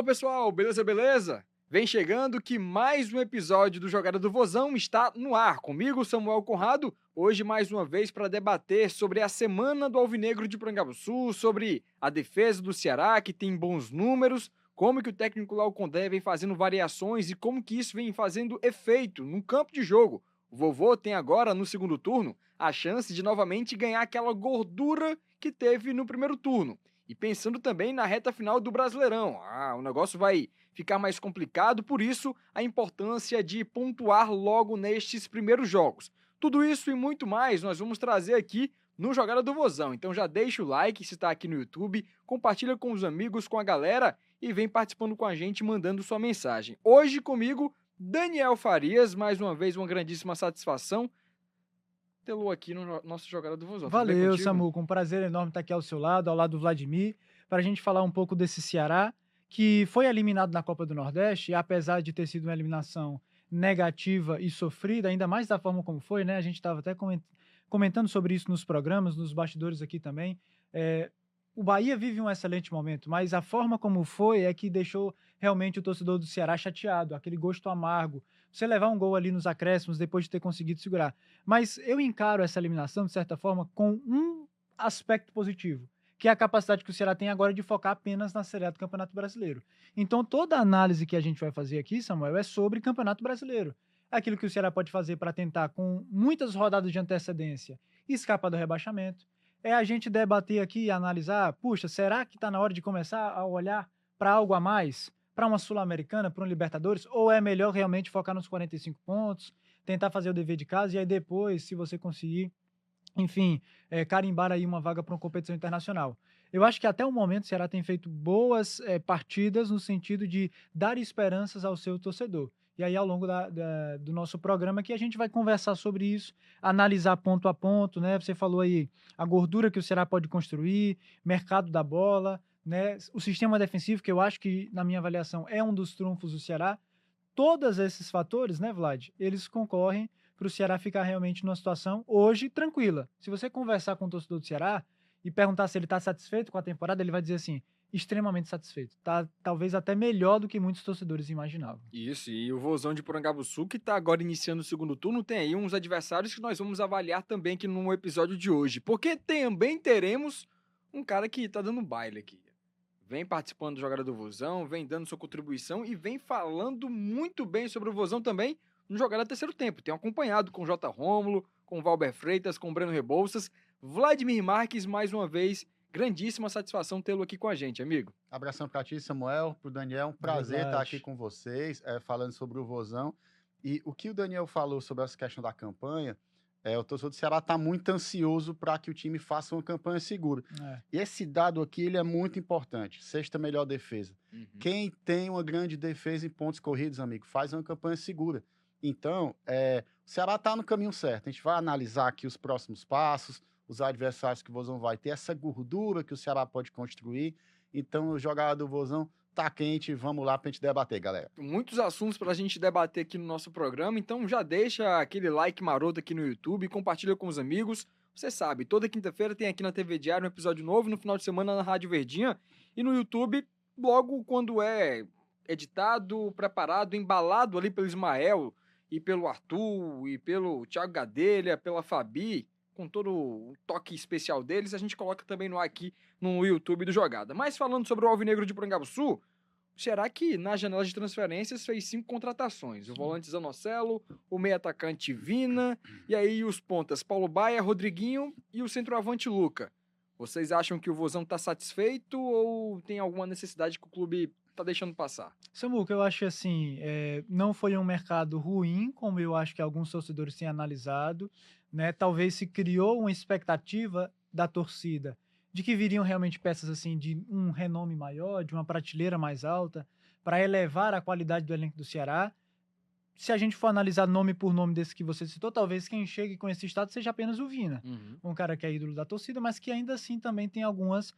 Fala pessoal, beleza, beleza? Vem chegando que mais um episódio do Jogada do Vozão está no ar. Comigo, Samuel Conrado, hoje mais uma vez para debater sobre a semana do Alvinegro de Porangabuçu, sobre a defesa do Ceará, que tem bons números, como que o técnico Léo Condé vem fazendo variações e como que isso vem fazendo efeito no campo de jogo. O vovô tem agora, no segundo turno, a chance de novamente ganhar aquela gordura que teve no primeiro turno. E pensando também na reta final do Brasileirão. O negócio vai ficar mais complicado, por isso a importância de pontuar logo nestes primeiros jogos. Tudo isso e muito mais nós vamos trazer aqui no Jogada do Vozão. Então já deixa o like se está aqui no YouTube, compartilha com os amigos, com a galera e vem participando com a gente, mandando sua mensagem. Hoje comigo, Daniel Farias, mais uma vez uma grandíssima satisfação tê-lo aqui no nosso Jogada do Vozão. Tudo bem Valeu, contigo? Samuca, um prazer enorme estar aqui ao lado do Vladimir, para a gente falar um pouco desse Ceará, que foi eliminado na Copa do Nordeste, e apesar de ter sido uma eliminação negativa e sofrida, ainda mais da forma como foi, né? A gente estava até comentando sobre isso nos programas, nos bastidores aqui também. É, o Bahia vive um excelente momento, mas a forma como foi é que deixou realmente o torcedor do Ceará chateado, aquele gosto amargo. Você levar um gol ali nos acréscimos depois de ter conseguido segurar. Mas eu encaro essa eliminação, de certa forma, com um aspecto positivo, que é a capacidade que o Ceará tem agora de focar apenas na Série A do Campeonato Brasileiro. Então, toda a análise que a gente vai fazer aqui, Samuel, é sobre Campeonato Brasileiro. Aquilo que o Ceará pode fazer para tentar, com muitas rodadas de antecedência, escapar do rebaixamento. É a gente debater aqui e analisar, puxa, será que está na hora de começar a olhar para algo a mais? Para uma Sul-Americana, para um Libertadores? Ou é melhor realmente focar nos 45 pontos, tentar fazer o dever de casa e aí depois, se você conseguir, enfim, carimbar aí uma vaga para uma competição internacional. Eu acho que até o momento o Ceará tem feito boas partidas no sentido de dar esperanças ao seu torcedor. E aí, ao longo do nosso programa aqui, a gente vai conversar sobre isso, analisar ponto a ponto, né? Você falou aí a gordura que o Ceará pode construir, mercado da bola, né? O sistema defensivo, que eu acho que, na minha avaliação, é um dos trunfos do Ceará. Todos esses fatores, né, Vlad, eles concorrem para o Ceará ficar realmente numa situação hoje tranquila. Se você conversar com o torcedor do Ceará e perguntar se ele está satisfeito com a temporada, ele vai dizer assim, extremamente satisfeito. Tá, talvez até melhor do que muitos torcedores imaginavam. Isso, e o Vozão de Porangabuçu, que está agora iniciando o segundo turno, tem aí uns adversários que nós vamos avaliar também aqui no episódio de hoje. Porque também teremos um cara que está dando baile aqui. Vem participando do Jogada do Vozão, vem dando sua contribuição e vem falando muito bem sobre o Vozão também no Jogada Terceiro Tempo. Tem acompanhado com o J. Rômulo, com o Valber Freitas, com o Breno Rebouças. Vladimir Marques, mais uma vez, grandíssima satisfação tê-lo aqui com a gente, amigo. Abração para ti, Samuel, para o Daniel. Um Valeu, prazer estar aqui Vlad. com vocês, falando sobre o Vozão. E o que o Daniel falou sobre essa questão da campanha, o torcedor do Ceará está muito ansioso para que o time faça uma campanha segura. É, E esse dado aqui ele é muito importante. Sexta melhor defesa. Uhum. Quem tem uma grande defesa em pontos corridos, amigo, faz uma campanha segura. Então, o Ceará está no caminho certo. A gente vai analisar aqui os próximos passos, os adversários que o Vozão vai ter, essa gordura que o Ceará pode construir. Então, o jogada do Vozão tá quente, vamos lá pra gente debater, galera. Muitos assuntos para a gente debater aqui no nosso programa, então já deixa aquele like maroto aqui no YouTube, compartilha com os amigos. Você sabe, toda quinta-feira tem aqui na TV Diário um episódio novo, no final de semana na Rádio Verdinha e no YouTube, logo quando é editado, preparado, embalado ali pelo Ismael e pelo Arthur e pelo Thiago Gadelha, pela Fabi, com todo o toque especial deles, a gente coloca também no ar aqui no YouTube do Jogada. Mas falando sobre o Alvinegro de Porangabuçu, será que na janela de transferências fez 5 contratações? O volante Zanocelo, o meio atacante Vina, e aí os pontas Paulo Baia, Rodriguinho e o centroavante Luca. Vocês acham que o Vozão está satisfeito ou tem alguma necessidade que o clube está deixando passar? Samuca, eu acho que assim, não foi um mercado ruim, como eu acho que alguns torcedores têm analisado, né? Talvez se criou uma expectativa da torcida de que viriam realmente peças assim de um renome maior, de uma prateleira mais alta, para elevar a qualidade do elenco do Ceará. Se a gente for analisar nome por nome desse que você citou, talvez quem chegue com esse status seja apenas o Vina, Uhum. um cara que é ídolo da torcida, mas que ainda assim também tem algumas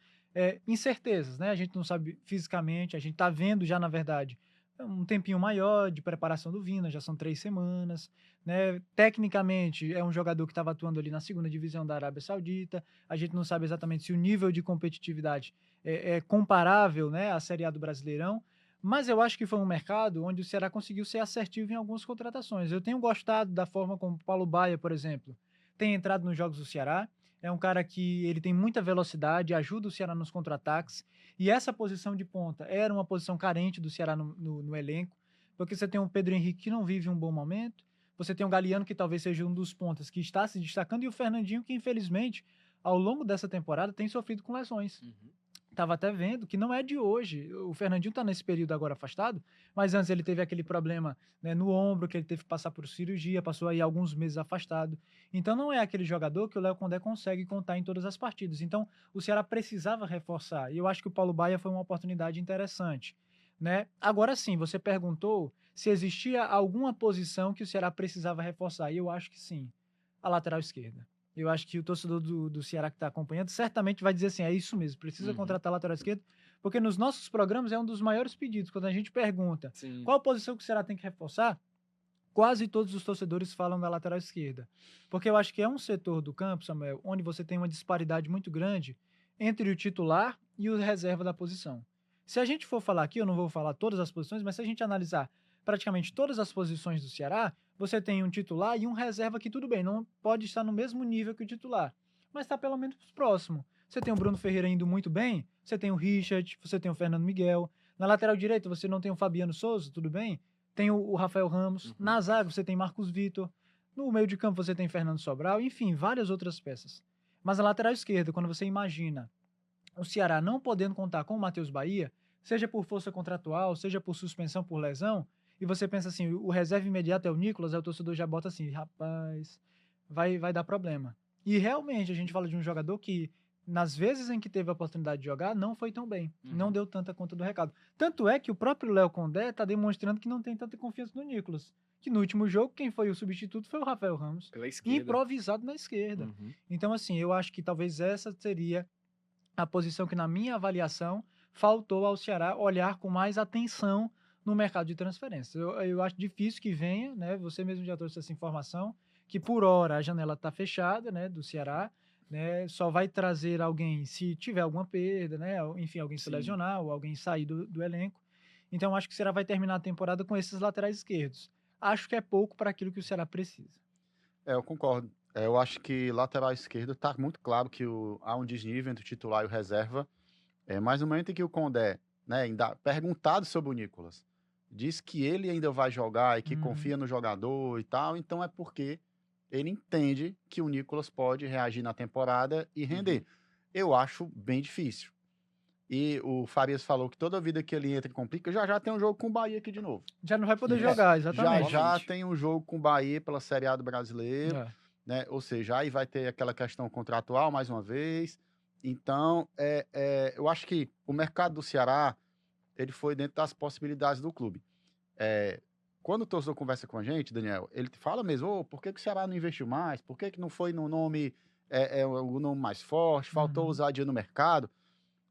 incertezas, né? A gente não sabe fisicamente, a gente tá vendo já, na verdade, um tempinho maior de preparação do Vina, já são 3 semanas, né? Tecnicamente, é um jogador que estava atuando ali na segunda divisão da Arábia Saudita, a gente não sabe exatamente se o nível de competitividade é comparável, né, à Série A do Brasileirão, Mas eu acho que foi um mercado onde o Ceará conseguiu ser assertivo em algumas contratações. Eu tenho gostado da forma como o Paulo Baia, por exemplo, tem entrado nos jogos do Ceará. É um cara que ele tem muita velocidade, ajuda o Ceará nos contra-ataques. E essa posição de ponta era uma posição carente do Ceará no elenco, porque você tem um Pedro Henrique que não vive um bom momento, você tem um Galeano que talvez seja um dos pontas que está se destacando, e o Fernandinho que, infelizmente, ao longo dessa temporada tem sofrido com lesões. Estava até vendo que não é de hoje. O Fernandinho está nesse período agora afastado, mas antes ele teve aquele problema, né, no ombro, que ele teve que passar por cirurgia, passou aí alguns meses afastado. Então não é aquele jogador que o Léo Condé consegue contar em todas as partidas. Então o Ceará precisava reforçar. E eu acho que o Paulo Baia foi uma oportunidade interessante, né? Agora sim, você perguntou se existia alguma posição que o Ceará precisava reforçar. E eu acho que sim, a lateral esquerda. Eu acho que o torcedor do Ceará que está acompanhando certamente vai dizer assim: é isso mesmo, precisa contratar lateral esquerdo, porque nos nossos programas é um dos maiores pedidos. Quando a gente pergunta qual posição que o Ceará tem que reforçar, quase todos os torcedores falam da lateral esquerda. Porque eu acho que é um setor do campo, Samuel, onde você tem uma disparidade muito grande entre o titular e o reserva da posição. Se a gente for falar aqui, eu não vou falar todas as posições, mas se a gente analisar praticamente todas as posições do Ceará, você tem um titular e um reserva que tudo bem, não pode estar no mesmo nível que o titular, mas está pelo menos próximo. Você tem o Bruno Ferreira indo muito bem, você tem o Richard, você tem o Fernando Miguel. Na lateral direita você não tem o Fabiano Souza, tudo bem? Tem o Rafael Ramos. Na zaga você tem Marcos Vitor. No meio de campo você tem Fernando Sobral, enfim, várias outras peças. Mas na lateral esquerda, quando você imagina o Ceará não podendo contar com o Matheus Bahia, seja por força contratual, seja por suspensão por lesão, e você pensa assim, o reserva imediato é o Nicolas, aí o torcedor já bota assim, rapaz, vai dar problema. E realmente a gente fala de um jogador que, nas vezes em que teve a oportunidade de jogar, não foi tão bem, não deu tanta conta do recado. Tanto é que o próprio Léo Condé está demonstrando que não tem tanta confiança no Nicolas, que no último jogo quem foi o substituto foi o Rafael Ramos, improvisado na esquerda. Então assim, eu acho que talvez essa seria a posição que, na minha avaliação, faltou ao Ceará olhar com mais atenção no mercado de transferências. Eu acho difícil que venha, né? Você mesmo já trouxe essa informação, que por hora a janela está fechada, né, do Ceará, né? Só vai trazer alguém se tiver alguma perda, né? Enfim, alguém se lesionar ou alguém sair do elenco. Então, acho que o Ceará vai terminar a temporada com esses laterais esquerdos. Acho que é pouco para aquilo que o Ceará precisa. Eu concordo. Eu acho que lateral esquerdo está muito claro que há um desnível entre o titular e o reserva. Mas no momento em que o Condé, né, ainda perguntado sobre o Nicolas, diz que ele ainda vai jogar e que confia no jogador e tal, então é porque ele entende que o Nicolas pode reagir na temporada e render. Eu acho bem difícil. E o Farias falou que toda vida que ele entra e complica, já tem um jogo com o Bahia aqui de novo. Já não vai poder jogar, exatamente. Já tem um jogo com o Bahia pela Série A do Brasileiro, né? Ou seja, aí vai ter aquela questão contratual mais uma vez. Então, eu acho que o mercado do Ceará, ele foi dentro das possibilidades do clube. Quando o torcedor conversa com a gente, Daniel, ele fala mesmo, por que o Ceará não investiu mais? Por que não foi no nome, o nome mais forte? Faltou usar dinheiro no mercado?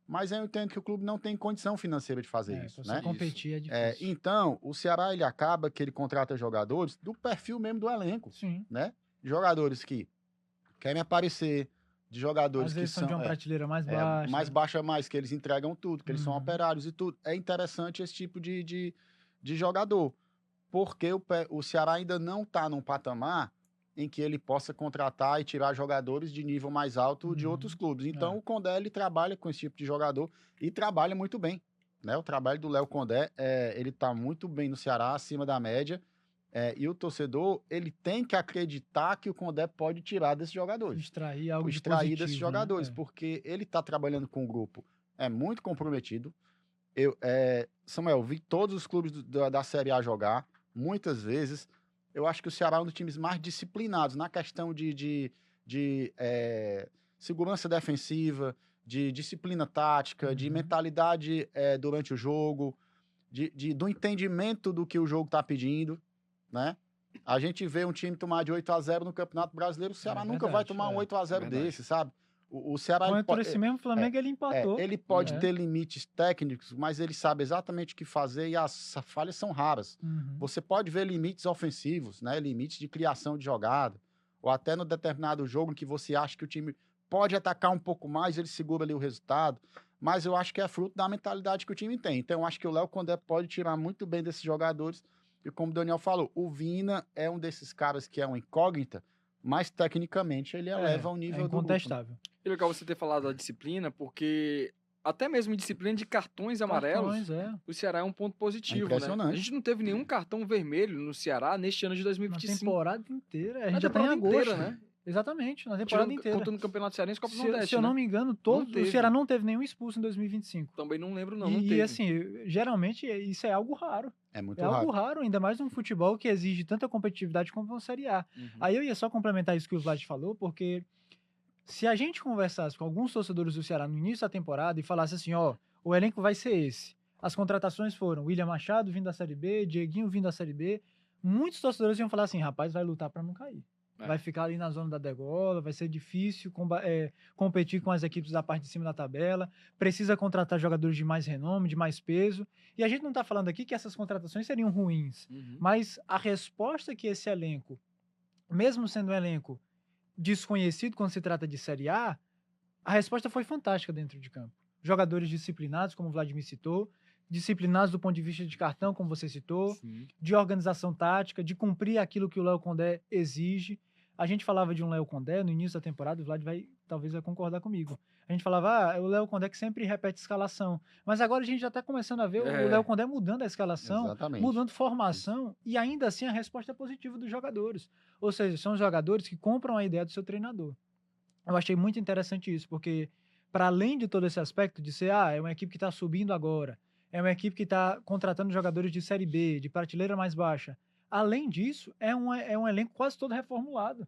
Mas eu entendo que o clube não tem condição financeira de fazer isso, né? Competir é difícil. Então, o Ceará, ele acaba que ele contrata jogadores do perfil mesmo do elenco, né? Jogadores que querem aparecer, de jogadores às vezes que são de uma prateleira mais baixa. Mais baixa, mais que eles entregam tudo, que eles são operários e tudo. É interessante esse tipo de jogador, porque o Ceará ainda não está num patamar em que ele possa contratar e tirar jogadores de nível mais alto de outros clubes. Então, o Condé, ele trabalha com esse tipo de jogador e trabalha muito bem, né? O trabalho do Léo Condé, ele está muito bem no Ceará, acima da média, e o torcedor, ele tem que acreditar que o Condé pode tirar desses jogadores. Extrair algo de extrair positivo, desses jogadores, né? porque ele está trabalhando com um grupo muito comprometido. Samuel, vi todos os clubes da Série A jogar, muitas vezes. Eu acho que o Ceará é um dos times mais disciplinados na questão de segurança defensiva, de disciplina tática, de mentalidade durante o jogo, do entendimento do que o jogo está pedindo, né? A gente vê um time tomar de 8-0 no Campeonato Brasileiro, o Ceará nunca vai tomar um 8-0 desse, sabe? O Ceará... Contra esse mesmo Flamengo ele empatou. Ele pode ter limites técnicos, mas ele sabe exatamente o que fazer e as falhas são raras. Você pode ver limites ofensivos, né? Limites de criação de jogada, ou até no determinado jogo em que você acha que o time pode atacar um pouco mais, ele segura ali o resultado. mas eu acho que é fruto da mentalidade que o time tem. Então, eu acho que o Léo Condé pode tirar muito bem desses jogadores. E como o Daniel falou, o Vina é um desses caras que é uma incógnita, mas tecnicamente ele eleva o É nível do grupo, né? incontestável. E legal você ter falado da disciplina, porque até mesmo em disciplina de cartões amarelos, Cartões, o Ceará é um ponto É positivo, né? A impressionante. gente não teve nenhum cartão vermelho no Ceará neste ano de Na 2025. temporada inteira. A Na gente já tá em temporada agosto. inteira, né? Exatamente, na temporada inteira. Contando o Campeonato Cearense e Copa do Se Nordeste, eu não né? me engano, o teve. Ceará não teve nenhum expulso em 2025. Também não lembro, não E teve. assim, geralmente isso é algo raro. É muito É raro. algo raro, ainda mais num futebol que exige tanta competitividade como a Série A. Uhum. Aí eu ia só complementar isso que o Vlad falou, porque se a gente conversasse com alguns torcedores do Ceará no início da temporada e falasse assim, ó, o elenco vai ser esse. As contratações foram William Machado vindo da Série B, Dieguinho vindo da Série B. Muitos torcedores iam falar assim, rapaz, vai lutar para não cair. É. Vai ficar ali na zona da degola, vai ser difícil competir com as equipes da parte de cima da tabela, precisa contratar jogadores de mais renome, de mais peso. E a gente não está falando aqui que essas contratações seriam ruins, Uhum. mas a resposta que esse elenco, mesmo sendo um elenco desconhecido quando se trata de Série A resposta foi fantástica dentro de campo. Jogadores disciplinados, como o Vladimir citou, disciplinados do ponto de vista de cartão, como você citou, Sim. de organização tática, de cumprir aquilo que o Léo Condé exige. A gente falava de um Léo Condé no início da temporada, o Vlad talvez vai concordar comigo. A gente falava, o Léo Condé que sempre repete escalação. Mas agora a gente já está começando a ver o Léo Condé mudando a escalação, Exatamente. mudando formação, e ainda assim a resposta é positiva dos jogadores. Ou seja, são jogadores que compram a ideia do seu treinador. Eu achei muito interessante isso, porque para além de todo esse aspecto de ser, é uma equipe que está subindo agora, é uma equipe que está contratando jogadores de Série B, de prateleira mais baixa. Além disso, é um elenco quase todo reformulado.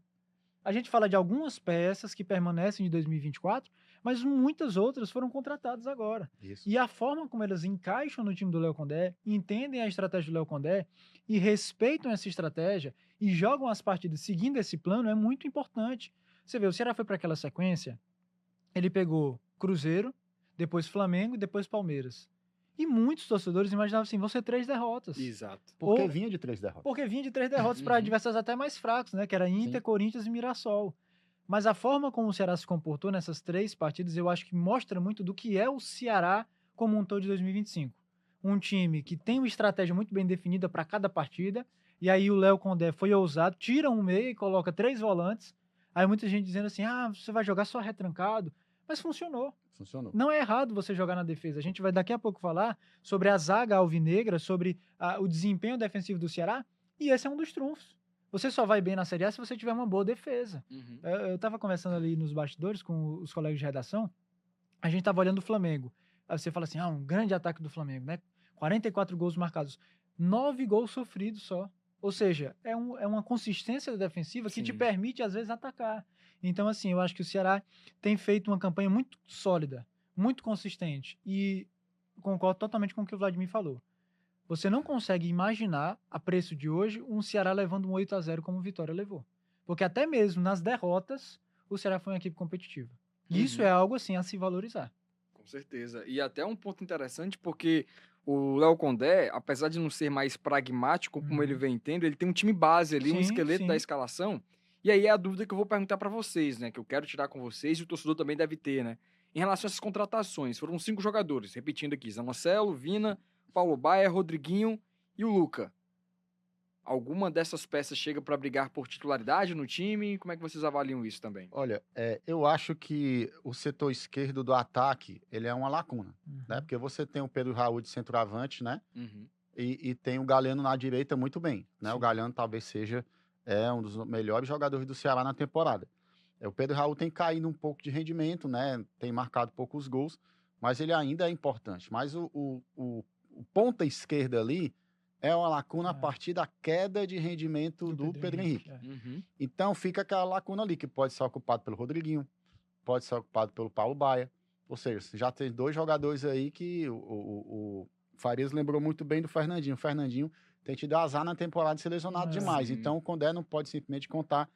A gente fala de algumas peças que permanecem de 2024, mas muitas outras foram contratadas agora. Isso. E a forma como elas encaixam no time do Léo Condé, entendem a estratégia do Léo Condé e respeitam essa estratégia e jogam as partidas seguindo esse plano é muito importante. Você vê, o Ceará foi para aquela sequência, ele pegou Cruzeiro, depois Flamengo e depois Palmeiras. E muitos torcedores imaginavam assim, vão ser 3 derrotas. Exato. Porque vinha de 3 derrotas. Porque vinha de 3 derrotas para adversários até mais fracos, né? Que era Inter, Sim. Corinthians e Mirassol. Mas a forma como o Ceará se comportou nessas 3 partidas, eu acho que mostra muito do que é o Ceará como um todo de 2025. Um time que tem uma estratégia muito bem definida para cada partida, e aí o Léo Condé foi ousado, tira um meio e coloca 3 volantes. Aí muita gente dizendo assim, você vai jogar só retrancado. Mas funcionou. Funcionou. Não é errado você jogar na defesa. A gente vai daqui a pouco falar sobre a zaga alvinegra, sobre o desempenho defensivo do Ceará, e esse é um dos trunfos. Você só vai bem na Série A se você tiver uma boa defesa. Uhum. Eu estava conversando ali nos bastidores com os colegas de redação, a gente estava olhando o Flamengo. Aí você fala assim, um grande ataque do Flamengo, né? 44 gols marcados, 9 gols sofridos só. Ou seja, é uma consistência defensiva que te Sim. permite, às vezes, atacar. Então, assim, eu acho que o Ceará tem feito uma campanha muito sólida, muito consistente. E concordo totalmente com o que o Vladimir falou. Você não consegue imaginar, a preço de hoje, um Ceará levando um 8-0 como o Vitória levou. Porque até mesmo nas derrotas, o Ceará foi uma equipe competitiva. E isso é algo, assim, a se valorizar. Com certeza. E até um ponto interessante, porque o Léo Condé, apesar de não ser mais pragmático, como ele vem tendo, ele tem um time base ali, um Sim, esqueleto sim. da escalação. E aí é a dúvida que eu vou perguntar para vocês, né? Que eu quero tirar com vocês e o torcedor também deve ter, né? Em relação a essas contratações, foram 5 jogadores, repetindo aqui: Zé Marcelo, Vina, Paulo Baia, Rodriguinho e o Luca. Alguma dessas peças chega para brigar por titularidade no time? Como é que vocês avaliam isso também? Olha, eu acho que o setor esquerdo do ataque, ele é uma lacuna, né? Porque você tem o Pedro Raul de centroavante, né? Uhum. E tem o Galeno na direita muito bem, né? Sim. O Galeno talvez seja um dos melhores jogadores do Ceará na temporada. O Pedro Raul tem caído um pouco de rendimento, né? Tem marcado poucos gols, mas ele ainda é importante. Mas o ponta esquerda ali é uma lacuna a partir da queda de rendimento do Pedro Henrique. Uhum. Então fica aquela lacuna ali, que pode ser ocupado pelo Rodriguinho, pode ser ocupado pelo Paulo Baia. Ou seja, você já tem 2 jogadores aí que o Farias lembrou muito bem do Fernandinho. O Fernandinho tem tido azar na temporada de ser lesionado demais. Sim. Então o Condé não pode simplesmente contar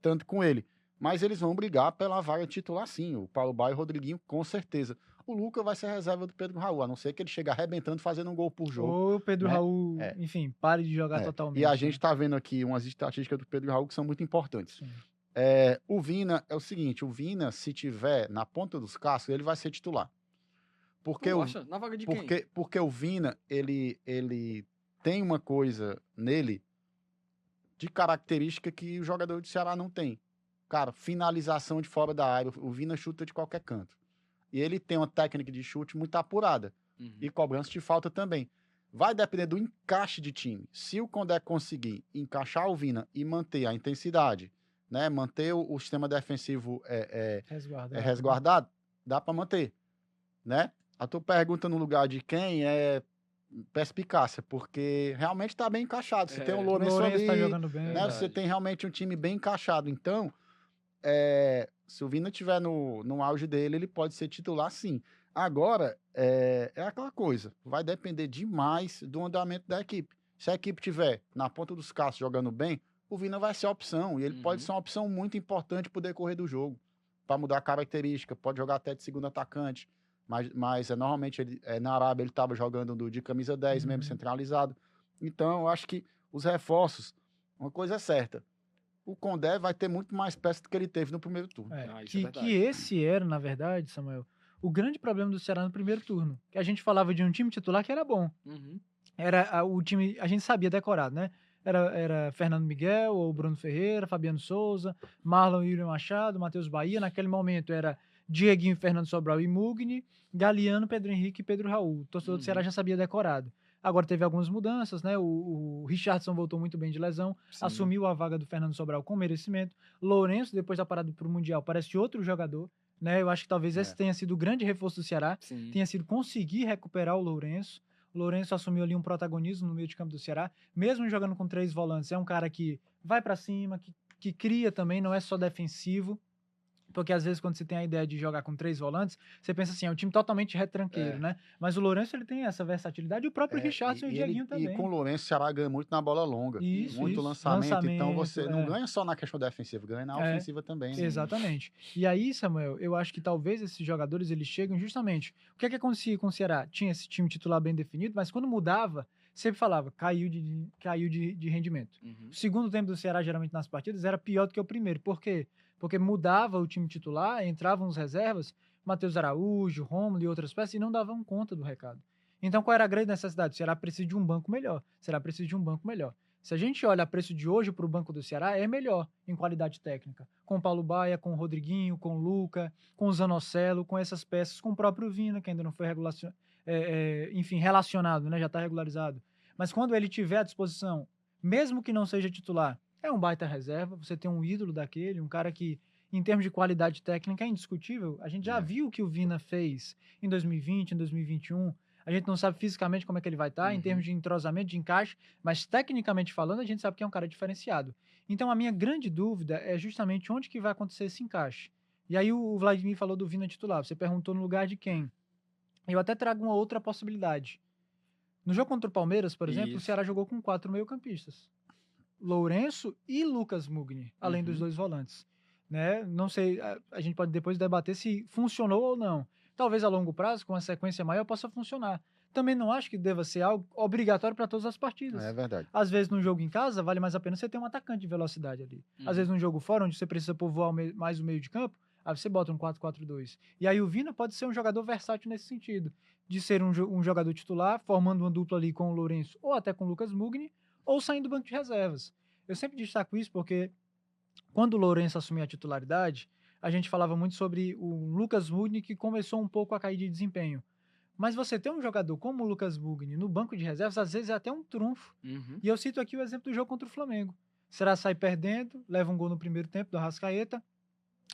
tanto com ele. Mas eles vão brigar pela vaga titular sim. O Paulo Baia e o Rodriguinho, com certeza. O Luca vai ser reserva do Pedro Raul, a não ser que ele chegue arrebentando, fazendo um gol por jogo. Ou o Pedro né? Raul, enfim, pare de jogar totalmente. E a gente tá vendo aqui umas estatísticas do Pedro Raul que são muito importantes. Sim. O Vina é o seguinte, o Vina, se tiver na ponta dos cascos, ele vai ser titular. Porque Tu o, acha? Na vaga de quem? porque o Vina, ele tem uma coisa nele de característica que o jogador do Ceará não tem. Cara, finalização de fora da área. O Vina chuta de qualquer canto. E ele tem uma técnica de chute muito apurada. Uhum. E cobrança de falta também. Vai depender do encaixe de time. Se o Condé conseguir encaixar o Vina e manter a intensidade, né, manter o sistema defensivo resguardado, dá para manter, né? A tua pergunta no lugar de quem é perspicácia, porque realmente está bem encaixado. Você tem o O Lourenço Lourenço tá ali, jogando bem. né? Você tem realmente um time bem encaixado. Então, se o Vina estiver no auge dele, ele pode ser titular sim. Agora, é aquela coisa, vai depender demais do andamento da equipe. Se a equipe tiver na ponta dos cascos jogando bem, o Vina vai ser a opção, e ele pode ser uma opção muito importante para o decorrer do jogo, para mudar a característica, pode jogar até de segundo atacante, mas normalmente na Arábia ele estava jogando de camisa 10 mesmo, centralizado. Então, eu acho que os reforços, uma coisa é certa, o Condé vai ter muito mais peças do que ele teve no primeiro turno. Isso é verdade. Que esse era, na verdade, Samuel, o grande problema do Ceará no primeiro turno. Que a gente falava de um time titular que era bom. Uhum. Era o time, a gente sabia decorado, né? Era Fernando Miguel, ou Bruno Ferreira, Fabiano Souza, Marlon Yuri Machado, Matheus Bahia. Naquele momento era Dieguinho, Fernando Sobral e Mugni, Galeano, Pedro Henrique e Pedro Raul. O torcedor do Ceará já sabia decorado. Agora teve algumas mudanças, né? O Richardson voltou muito bem de lesão, Sim. assumiu a vaga do Fernando Sobral com merecimento. Lourenço, depois da parada para o Mundial, parece outro jogador, né? Eu acho que talvez esse tenha sido o grande reforço do Ceará, Sim. tenha sido conseguir recuperar o Lourenço. O Lourenço assumiu ali um protagonismo no meio de campo do Ceará, mesmo jogando com 3 volantes. É um cara que vai para cima, que cria também, não é só defensivo. Porque às vezes quando você tem a ideia de jogar com 3 volantes, você pensa assim, é um time totalmente retranqueiro, né? Mas o Lourenço ele tem essa versatilidade, e o próprio Richardson e o Dieguinho também. E com o Lourenço, o Ceará ganha muito na bola longa. Muito lançamento. Então você não ganha só na questão defensiva, ganha na ofensiva também. Né? Exatamente. E aí, Samuel, eu acho que talvez esses jogadores eles chegam justamente. O que é que acontecia com o Ceará? Tinha esse time titular bem definido, mas quando mudava, sempre falava, caiu de rendimento. O segundo tempo do Ceará, geralmente nas partidas, era pior do que o primeiro. Por quê? Porque mudava o time titular, entravam os reservas, Matheus Araújo, Rômulo e outras peças, e não davam conta do recado. Então, qual era a grande necessidade? O Ceará precisa de um banco melhor. Se a gente olha o preço de hoje para o banco do Ceará, é melhor em qualidade técnica. Com o Paulo Baia, com o Rodriguinho, com o Luca, com o Zanocelo, com essas peças, com o próprio Vina, que ainda não foi relacionado, né? Já está regularizado. Mas quando ele tiver à disposição, mesmo que não seja titular, é um baita reserva, você tem um ídolo daquele, um cara que, em termos de qualidade técnica, é indiscutível. A gente já viu o que o Vina fez em 2020, em 2021. A gente não sabe fisicamente como é que ele vai estar, em termos de entrosamento, de encaixe, mas tecnicamente falando, a gente sabe que é um cara diferenciado. Então, a minha grande dúvida é justamente onde que vai acontecer esse encaixe. E aí o Vladimir falou do Vina titular, você perguntou no lugar de quem? Eu até trago uma outra possibilidade. No jogo contra o Palmeiras, por exemplo, o Ceará jogou com 4 meio-campistas. Lourenço e Lucas Mugni, além dos 2 volantes. Né? Não sei, a gente pode depois debater se funcionou ou não. Talvez a longo prazo, com uma sequência maior, possa funcionar. Também não acho que deva ser algo obrigatório para todas as partidas. É verdade. Às vezes, num jogo em casa, vale mais a pena você ter um atacante de velocidade ali. Às vezes, num jogo fora, onde você precisa povoar mais o meio de campo, aí você bota um 4-4-2. E aí o Vina pode ser um jogador versátil nesse sentido, de ser um jogador titular, formando uma dupla ali com o Lourenço ou até com o Lucas Mugni, ou saindo do banco de reservas. Eu sempre destaco isso porque quando o Lourenço assumiu a titularidade, a gente falava muito sobre o Lucas Mugni, que começou um pouco a cair de desempenho. Mas você ter um jogador como o Lucas Mugni no banco de reservas, às vezes é até um trunfo. E eu cito aqui o exemplo do jogo contra o Flamengo. Será sai perdendo, leva um gol no primeiro tempo do Arrascaeta.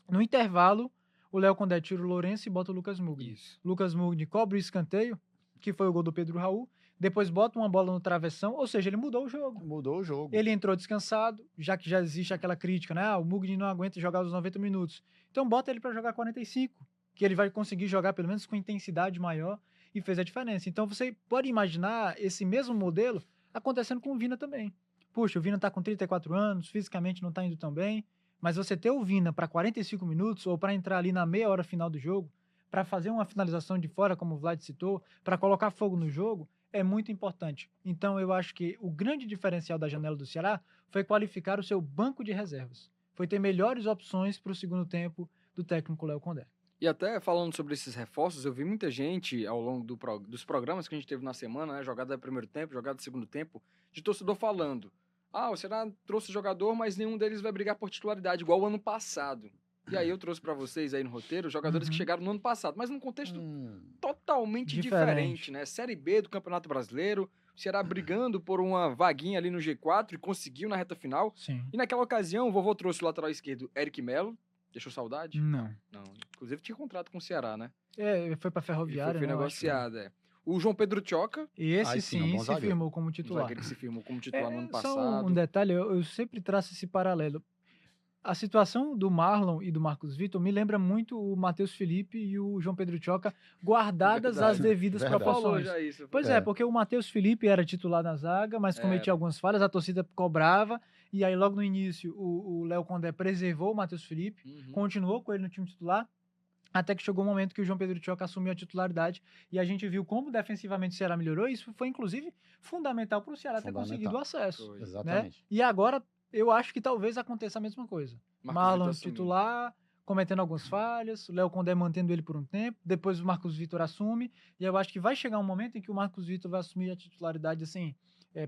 No intervalo, o Léo Condé tira o Lourenço e bota o Lucas Mugni. Lucas Mugni cobre o escanteio, que foi o gol do Pedro Raul, depois bota uma bola no travessão, ou seja, ele mudou o jogo. Mudou o jogo. Ele entrou descansado, já que já existe aquela crítica, né? O Mugni não aguenta jogar os 90 minutos. Então bota ele para jogar 45, que ele vai conseguir jogar pelo menos com intensidade maior, e fez a diferença. Então você pode imaginar esse mesmo modelo acontecendo com o Vina também. Puxa, o Vina tá com 34 anos, fisicamente não tá indo tão bem, mas você ter o Vina para 45 minutos ou para entrar ali na meia hora final do jogo, para fazer uma finalização de fora, como o Vlad citou, para colocar fogo no jogo, é muito importante. Então eu acho que o grande diferencial da janela do Ceará foi qualificar o seu banco de reservas. Foi ter melhores opções para o segundo tempo do técnico Léo Condé. E até falando sobre esses reforços, eu vi muita gente ao longo dos programas que a gente teve na semana, né? Jogada do primeiro tempo, jogada do segundo tempo, de torcedor falando: ah, o Ceará trouxe jogador, mas nenhum deles vai brigar por titularidade, igual o ano passado. E aí eu trouxe pra vocês aí no roteiro jogadores que Uhum. chegaram no ano passado, mas num contexto Hum, totalmente diferente, né? Série B do Campeonato Brasileiro, o Ceará brigando por uma vaguinha ali no G4 e conseguiu na reta final. Sim. E naquela ocasião, o vovô trouxe o lateral esquerdo Eric Melo. Deixou saudade? Não. Não. Inclusive tinha contrato com o Ceará, né? Foi pra Ele Ferroviária, foi né? Eu acho. negociado, é. O João Pedro Choca, E esse Aí sim, é um sim bom se zagueiro. firmou como um titular. zagueiro que se firmou como titular no ano Só passado. um detalhe, eu sempre traço esse paralelo. A situação do Marlon e do Marcos Vitor me lembra muito o Matheus Felipe e o João Pedro Choca, guardadas Verdade. as devidas Verdade. Falou proporções. já isso. Pois É. é, porque o Matheus Felipe era titular na zaga, mas cometia Era. algumas falhas, a torcida cobrava, e aí logo no início o Léo Condé preservou o Matheus Felipe, Uhum. continuou com ele no time titular, até que chegou o momento que o João Pedro Choca assumiu a titularidade, e a gente viu como defensivamente o Ceará melhorou, e isso foi inclusive fundamental para o Ceará ter conseguido o acesso. Foi. Exatamente. E agora eu acho que talvez aconteça a mesma coisa. Marcos Marlon Vitor assumiu. titular, cometendo algumas falhas, o Léo Condé mantendo ele por um tempo, depois o Marcos Vitor assume, e eu acho que vai chegar um momento em que o Marcos Vitor vai assumir a titularidade assim,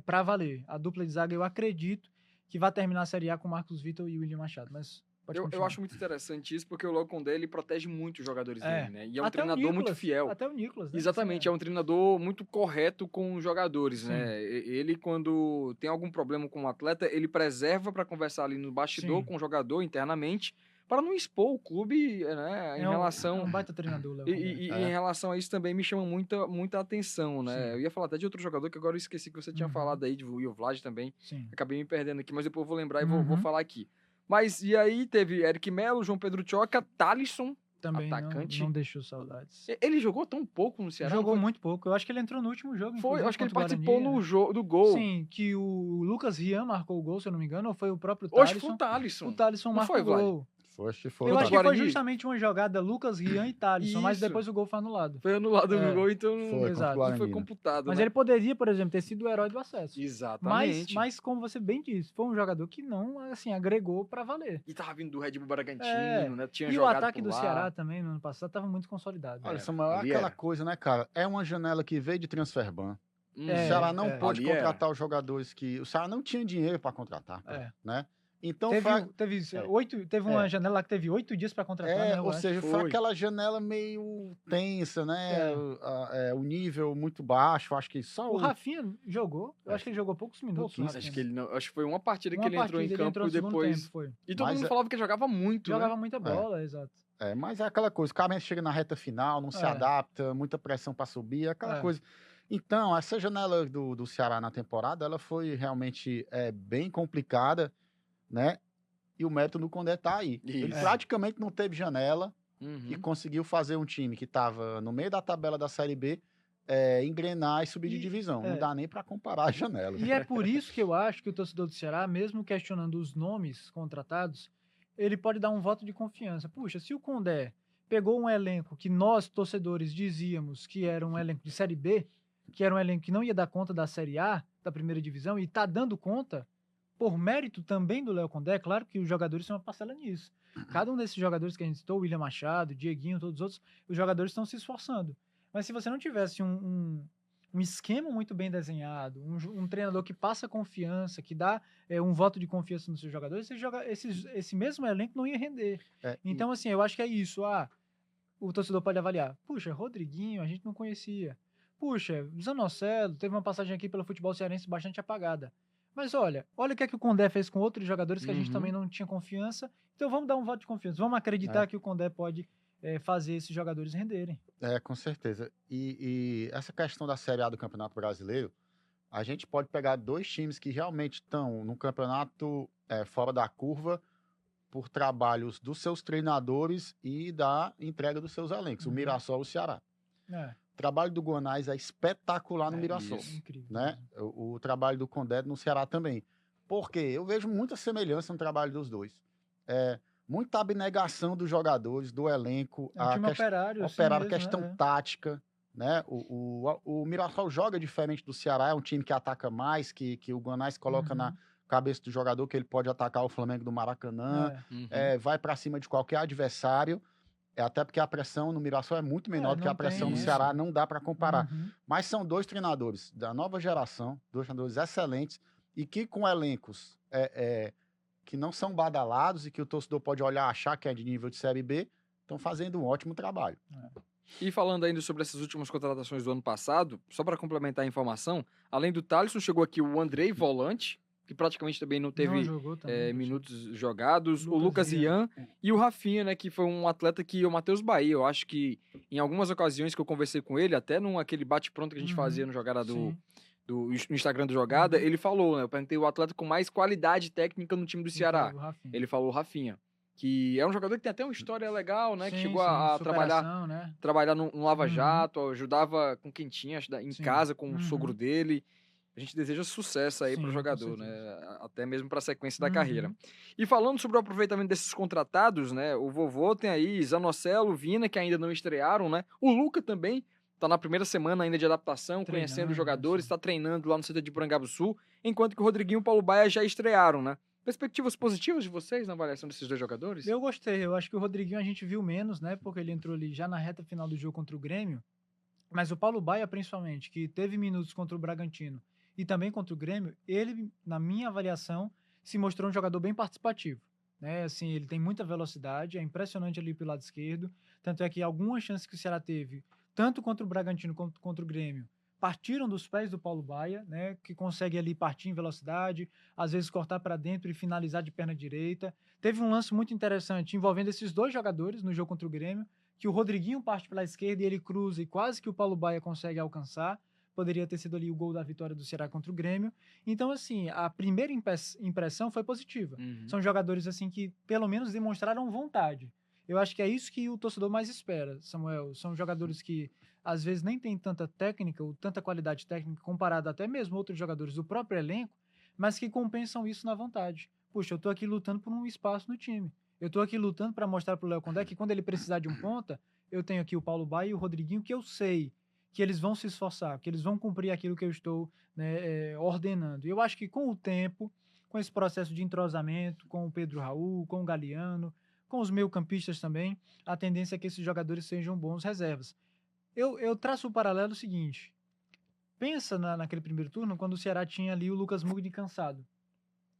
para valer. A dupla de zaga eu acredito que vai terminar a Série A com o Marcos Vitor e o William Machado, mas pode Eu continuar. acho muito interessante isso, porque o Léo Condé, ele protege muito os jogadores É. dele, né? E é um Até o treinador muito Nicolas, fiel. Até o Nicolas, né? Exatamente, é um treinador muito correto com os jogadores, Sim. né? Ele, quando tem algum problema com o atleta, ele preserva para conversar ali no bastidor Sim. com o jogador internamente, para não expor o clube, né? Em relação. É um baita treinador, Léo E, Condé. e É. em relação a isso também me chama muita atenção, né? Sim. Eu ia falar até de outro jogador que agora eu esqueci que você tinha Uhum. falado aí, e o Vlad também. Sim. Acabei me perdendo aqui, mas depois eu vou lembrar e vou Uhum. falar aqui. Mas e aí teve Eric Melo, João Pedro Choca, Thalisson, Também atacante. não deixou saudades. Ele jogou tão pouco no Ceará? Jogou não foi? muito pouco. Eu acho que ele entrou no último jogo. Foi, inclusive, eu acho que ele contra o participou Guarani, no né? jogo do gol. Sim, que o Lucas Rian marcou o gol, se eu não me engano, ou foi o próprio Hoje foi Thalisson. o Thalisson. O Thalisson Não marcou foi, o Vlad? gol. Foi, foi. Eu Contra acho o que foi Guarani? justamente uma jogada Lucas Rian e Thalisson, mas Isso. depois o gol foi anulado. Foi anulado É. o gol, então Foi, contra o Exato. não Guarani, foi né? computado, Mas né? ele poderia, por exemplo, ter sido o herói do acesso. Exatamente. Mas, como você bem disse, foi um jogador que não, assim, agregou pra valer. E tava vindo do Red Bull Bragantino, É. né? Tinha E o jogado ataque por do lá. Ceará também, no ano passado, estava muito consolidado. Olha, É, Samuel, é ali aquela era. coisa, né, cara? É uma janela que veio de transferban. Hum. O Ceará não é. pôde Ali era. contratar os jogadores que... O Ceará não tinha dinheiro para contratar, É. né? Então, Teve É. uma janela lá que teve 8 dias pra contratar, né? eu ou acho. seja, foi Foi. aquela janela meio tensa, né? É. O nível muito baixo, acho que só O Rafinha jogou, eu É. acho que ele jogou poucos minutos. Pouquíssimo. o Acho Rafinha. que ele não. Acho que foi uma partida que Uma ele entrou em partida, ele campo entrou e no segundo depois. tempo, foi. E todo Mas mundo é- falava que ele jogava muito, Jogava né? muita bola, exato. Mas é aquela coisa, o cara chega na reta final, não se É. adapta, muita pressão para subir, aquela É. coisa. Então, essa janela do Ceará na temporada, ela foi realmente bem complicada, né? E o mérito do Condé tá aí. Ele Isso. praticamente não teve janela e Uhum. conseguiu fazer um time que estava no meio da tabela da Série B engrenar e subir de E- divisão. Não é. dá nem para comparar as janelas. E é por isso que eu acho que o torcedor do Ceará, mesmo questionando os nomes contratados, ele pode dar um voto de confiança. Puxa, se o Condé pegou um elenco que nós, torcedores, dizíamos que era um elenco de Série B, que era um elenco que não ia dar conta da Série A, da primeira divisão, e está dando conta, por mérito também do Léo Condé, claro que os jogadores são uma parcela nisso. Cada um desses jogadores que a gente citou, o William Machado, Dieguinho, todos os outros, os jogadores estão se esforçando. Mas se você não tivesse um esquema muito bem desenhado, um treinador que passa confiança, que dá um voto de confiança nos seus jogadores, esse mesmo elenco não ia render. Então, assim, eu acho que é isso. O torcedor pode avaliar. Puxa, Rodriguinho, a gente não conhecia. Puxa, Zanocelo, teve uma passagem aqui pelo futebol cearense bastante apagada. Mas olha o que é que o Condé fez com outros jogadores que a gente Uhum. também não tinha confiança. Então vamos dar um voto de confiança. Vamos acreditar que o Condé pode fazer esses jogadores renderem. Com certeza. E essa questão da Série A do Campeonato Brasileiro, a gente pode pegar dois times que realmente estão no campeonato fora da curva por trabalhos dos seus treinadores e da entrega dos seus elencos, o Uhum. Mirassol e o Ceará. É, O trabalho do Guanais é espetacular no É Mirassol, isso. incrível. né? O trabalho do Condé no Ceará também. Por quê? Eu vejo muita semelhança no trabalho dos dois. Muita abnegação dos jogadores, do elenco, É um time operário, assim operar a mesmo, questão né? tática, né? O Mirassol joga diferente do Ceará, é um time que ataca mais, que o Guanais coloca na cabeça do jogador que ele pode atacar o Flamengo do Maracanã, Uhum. vai para cima de qualquer adversário. É até porque a pressão no Mirassol é muito menor do que a não pressão tem no isso. Ceará, não dá para comparar. Uhum. Mas são dois treinadores da nova geração, dois treinadores excelentes, e que com elencos que não são badalados e que o torcedor pode olhar e achar que é de nível de Série B, estão fazendo um ótimo trabalho. E falando ainda sobre essas últimas contratações do ano passado, só para complementar a informação, além do Thalisson, chegou aqui o Andrei Volante, que praticamente também não Não teve jogou também. minutos jogados, o Lucas Lucas Ian e o Rafinha, né, que foi um atleta que o Matheus Bahia, eu acho que em algumas ocasiões que eu conversei com ele, até aquele bate-pronto que a gente fazia no Jogada Sim. no Instagram do Jogada, Uhum. ele falou, né, eu perguntei o atleta com mais qualidade técnica no time do Ceará. O Rafinha. Ele falou o Rafinha, que é um jogador que tem até uma história legal, né, que Sim, chegou sim, a trabalhar superação, né? no Lava Uhum. Jato, ajudava com quem tinha em Sim. casa, com o Uhum. sogro dele. A gente deseja sucesso aí pro Sim, com jogador, né? certeza. Até mesmo para a sequência da Uhum. carreira. E falando sobre o aproveitamento desses contratados, né? O Vovô tem aí Zanocelo, Vina, que ainda não estrearam, né? O Luca também tá na primeira semana ainda de adaptação, conhecendo Treinando, os jogadores, sim. está treinando lá no CT de Porangabuçu, enquanto que o Rodriguinho e o Paulo Baia já estrearam, né? Perspectivas positivas de vocês na avaliação desses dois jogadores? Eu gostei, eu acho que o Rodriguinho a gente viu menos, né? Porque ele entrou ali já na reta final do jogo contra o Grêmio. Mas o Paulo Baia, principalmente, que teve minutos contra o Bragantino e também contra o Grêmio, ele, na minha avaliação, se mostrou um jogador bem participativo. Né? Assim, ele tem muita velocidade, é impressionante ali pelo lado esquerdo. Tanto é que algumas chances que o Ceará teve, tanto contra o Bragantino quanto contra o Grêmio, partiram dos pés do Paulo Baia, né? Que consegue ali partir em velocidade, às vezes cortar para dentro e finalizar de perna direita. Teve um lance muito interessante envolvendo esses dois jogadores no jogo contra o Grêmio, que o Rodriguinho parte pela esquerda e ele cruza e quase que o Paulo Baia consegue alcançar. Poderia ter sido ali o gol da vitória do Ceará contra o Grêmio. Então, assim, a primeira impressão foi positiva. Uhum. São jogadores, assim, que pelo menos demonstraram vontade. Eu acho que é isso que o torcedor mais espera, Samuel. São jogadores que, às vezes, nem têm tanta técnica ou tanta qualidade técnica comparado até mesmo a outros jogadores do próprio elenco, mas que compensam isso na vontade. Puxa, eu tô aqui lutando por um espaço no time. Eu tô aqui lutando para mostrar pro Léo Condé que quando ele precisar de um ponta, eu tenho aqui o Paulo Baia e o Rodriguinho, que eu sei que eles vão se esforçar, que eles vão cumprir aquilo que eu estou, né, ordenando. E eu acho que com o tempo, com esse processo de entrosamento, com o Pedro Raul, com o Galeano, com os meio-campistas também, a tendência é que esses jogadores sejam bons reservas. Eu traço o paralelo seguinte. Pensa naquele primeiro turno, quando o Ceará tinha ali o Lucas Mugni cansado.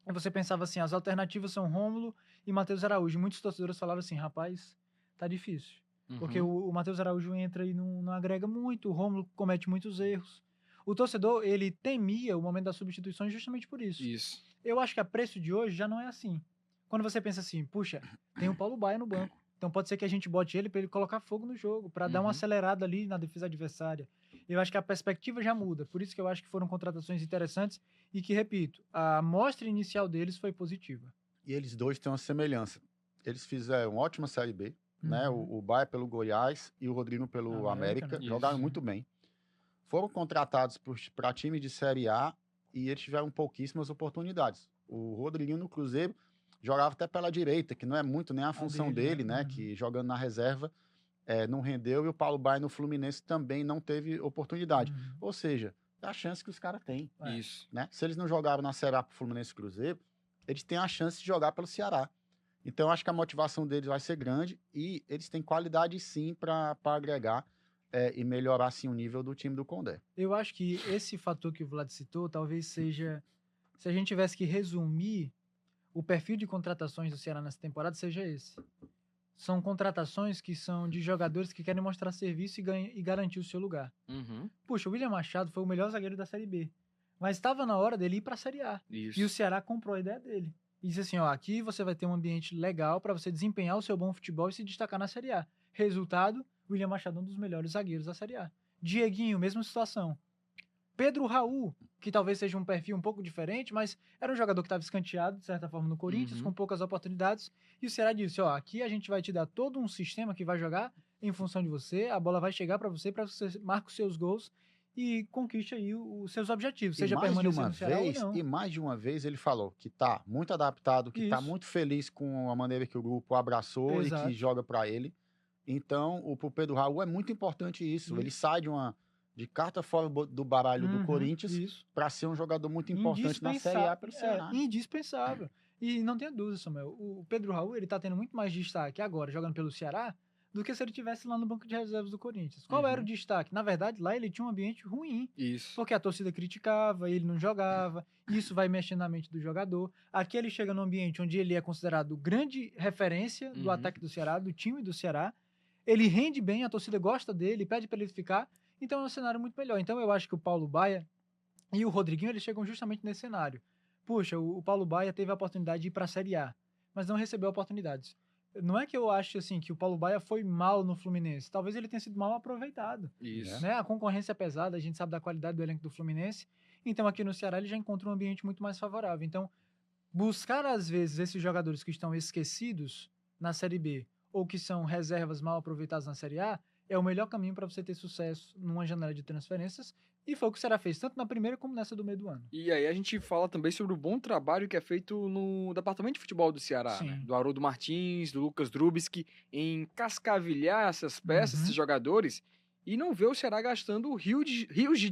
E você pensava assim, as alternativas são Rômulo e Matheus Araújo. E muitos torcedores falaram assim, rapaz, tá difícil. Porque o Matheus Araújo entra e não agrega muito, o Rômulo comete muitos erros. O torcedor, ele temia o momento das substituições justamente por isso. Isso. Eu acho que a preço de hoje já não é assim. Quando você pensa assim, puxa, tem o Paulo Baia no banco, então pode ser que a gente bote ele para ele colocar fogo no jogo, para dar uma acelerada ali na defesa adversária. Eu acho que a perspectiva já muda, por isso que eu acho que foram contratações interessantes e que, repito, a amostra inicial deles foi positiva. E eles dois têm uma semelhança. Eles fizeram uma ótima Série B, né? Uhum. O Baia pelo Goiás e o Rodrigo pelo América, América. né? Jogaram Isso. muito bem. Foram contratados para time de Série A e eles tiveram pouquíssimas oportunidades. O Rodriguinho no Cruzeiro jogava até pela direita, que não é muito nem a função dele, né? Uhum. Que jogando na reserva não rendeu. E o Paulo Baia no Fluminense também não teve oportunidade. Uhum. Ou seja, é a chance que os caras têm. Isso. Né? Se eles não jogaram na Série A pro Fluminense e Cruzeiro, eles têm a chance de jogar pelo Ceará. Então, eu acho que a motivação deles vai ser grande e eles têm qualidade, sim, para agregar e melhorar, assim, o nível do time do Condé. Eu acho que esse fator que o Vlad citou talvez seja, se a gente tivesse que resumir o perfil de contratações do Ceará nessa temporada, seja esse. São contratações que são de jogadores que querem mostrar serviço e garantir o seu lugar. Puxa, o William Machado foi o melhor zagueiro da Série B, mas estava na hora dele ir para a Série A. Isso. E o Ceará comprou a ideia dele. E disse assim, ó, aqui você vai ter um ambiente legal para você desempenhar o seu bom futebol e se destacar na Série A. Resultado, William Machado um dos melhores zagueiros da Série A. Dieguinho, mesma situação. Pedro Raul, que talvez seja um perfil um pouco diferente, mas era um jogador que estava escanteado, de certa forma, no Corinthians, com poucas oportunidades. E o Ceará disse, ó, aqui a gente vai te dar todo um sistema que vai jogar em função de você, a bola vai chegar para você marque os seus gols e conquiste aí os seus objetivos, seja permanecer no Ceará ou não. E mais de uma vez ele falou que tá muito adaptado, que tá Isso. muito feliz com a maneira que o grupo abraçou Exato. e que joga para ele. Então, pro Pedro Raul é muito importante isso. Ele sai de carta fora do baralho do Corinthians para ser um jogador muito importante na Série A pelo Ceará. Indispensável. E não tenha dúvida, Samuel, o Pedro Raul ele tá tendo muito mais destaque agora jogando pelo Ceará do que se ele tivesse lá no banco de reservas do Corinthians. Qual era o Uhum. destaque? Na verdade, lá ele tinha um ambiente ruim, Isso. porque a torcida criticava, ele não jogava, isso vai mexendo na mente do jogador. Aqui ele chega num ambiente onde ele é considerado grande referência do Uhum. ataque do Ceará, do time do Ceará. Ele rende bem, a torcida gosta dele, pede para ele ficar, então é um cenário muito melhor. Então eu acho que o Paulo Baia e o Rodriguinho, eles chegam justamente nesse cenário. Puxa, o Paulo Baia teve a oportunidade de ir para a Série A, mas não recebeu oportunidades. Não é que eu acho assim que o Paulo Baia foi mal no Fluminense, talvez ele tenha sido mal aproveitado, Isso. né? A concorrência é pesada, a gente sabe da qualidade do elenco do Fluminense, então aqui no Ceará ele já encontrou um ambiente muito mais favorável. Então, buscar às vezes esses jogadores que estão esquecidos na Série B ou que são reservas mal aproveitadas na Série A é o melhor caminho para você ter sucesso numa janela de transferências, e foi o que o Ceará fez tanto na primeira como nessa do meio do ano. E aí a gente fala também sobre o bom trabalho que é feito no departamento de futebol do Ceará, né? Sim. Do Haroldo Martins, do Lucas Drubsky, em cascavilhar essas peças, Uhum. esses jogadores, e não ver o Ceará gastando rios de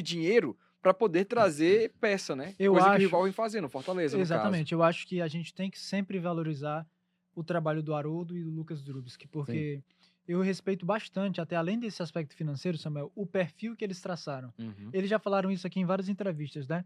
dinheiro para poder trazer peça, né? Eu Coisa que o acho- rival vem fazendo, Fortaleza, no caso. Exatamente, eu acho que a gente tem que sempre valorizar o trabalho do Haroldo e do Lucas Drubsky, porque eu respeito bastante, até além desse aspecto financeiro, Samuel, o perfil que eles traçaram. Uhum. Eles já falaram isso aqui em várias entrevistas, né?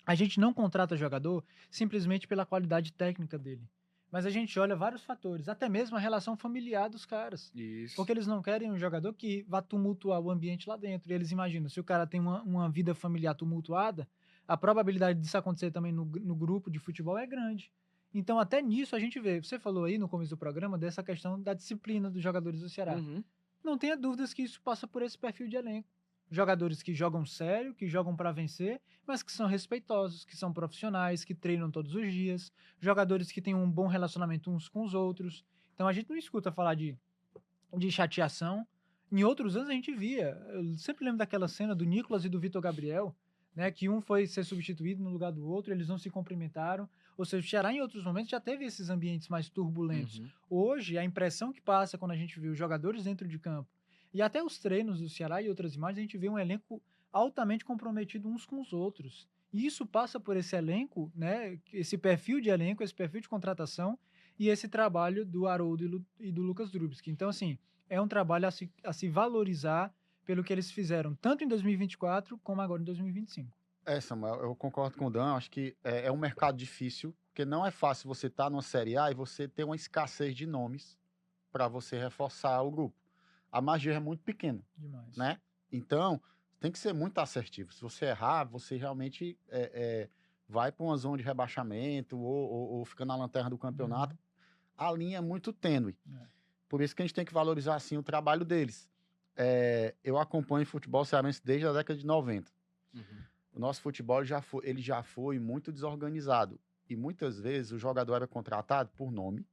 A gente não contrata jogador simplesmente pela qualidade técnica dele, mas a gente olha vários fatores, até mesmo a relação familiar dos caras. Isso. Porque eles não querem um jogador que vá tumultuar o ambiente lá dentro. E eles imaginam, se o cara tem uma vida familiar tumultuada, a probabilidade disso acontecer também no grupo de futebol é grande. Então, até nisso a gente vê. Você falou aí no começo do programa dessa questão da disciplina dos jogadores do Ceará. Uhum. Não tenha dúvidas que isso passa por esse perfil de elenco. Jogadores que jogam sério, que jogam para vencer, mas que são respeitosos, que são profissionais, que treinam todos os dias. Jogadores que têm um bom relacionamento uns com os outros. Então, a gente não escuta falar de chateação. Em outros anos a gente via. Eu sempre lembro daquela cena do Nicolas e do Vitor Gabriel, né? Que um foi ser substituído no lugar do outro, eles não se cumprimentaram. Ou seja, o Ceará em outros momentos já teve esses ambientes mais turbulentos. Uhum. Hoje, a impressão que passa quando a gente vê os jogadores dentro de campo e até os treinos do Ceará e outras imagens, a gente vê um elenco altamente comprometido uns com os outros. E isso passa por esse elenco, né? Esse perfil de elenco, esse perfil de contratação e esse trabalho do Haroldo e do Lucas Drubsky. Então, assim, é um trabalho a se valorizar pelo que eles fizeram, tanto em 2024 como agora em 2025. Samuel, eu concordo com o Dan, acho que é um mercado difícil, porque não é fácil você estar numa Série A e você ter uma escassez de nomes para você reforçar o grupo. A margem é muito pequena, Demais. né? Então, tem que ser muito assertivo. Se você errar, você realmente vai para uma zona de rebaixamento ou fica na lanterna do campeonato. A linha é muito tênue. Por isso que a gente tem que valorizar, assim, o trabalho deles. Eu acompanho futebol cearense desde a década de 90. Uhum. O nosso futebol ele já foi muito desorganizado. E muitas vezes o jogador era contratado por nome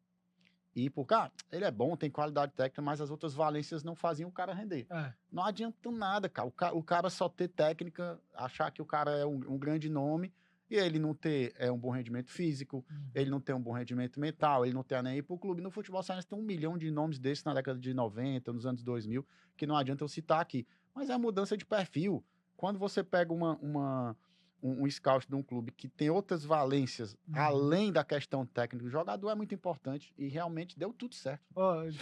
e por, ele é bom, tem qualidade técnica, mas as outras valências não faziam o cara render. Não adianta nada, cara. O cara só ter técnica, achar que o cara é um grande nome e ele não ter um bom rendimento físico, ele não ter um bom rendimento mental, ele não ter nem ir pro clube. No futebol cearense tem 1 milhão de nomes desses na década de 90, nos anos 2000, que não adianta eu citar aqui. Mas é a mudança de perfil. Quando você pega um scout de um clube que tem outras valências, além da questão técnica, o jogador é muito importante e realmente deu tudo certo.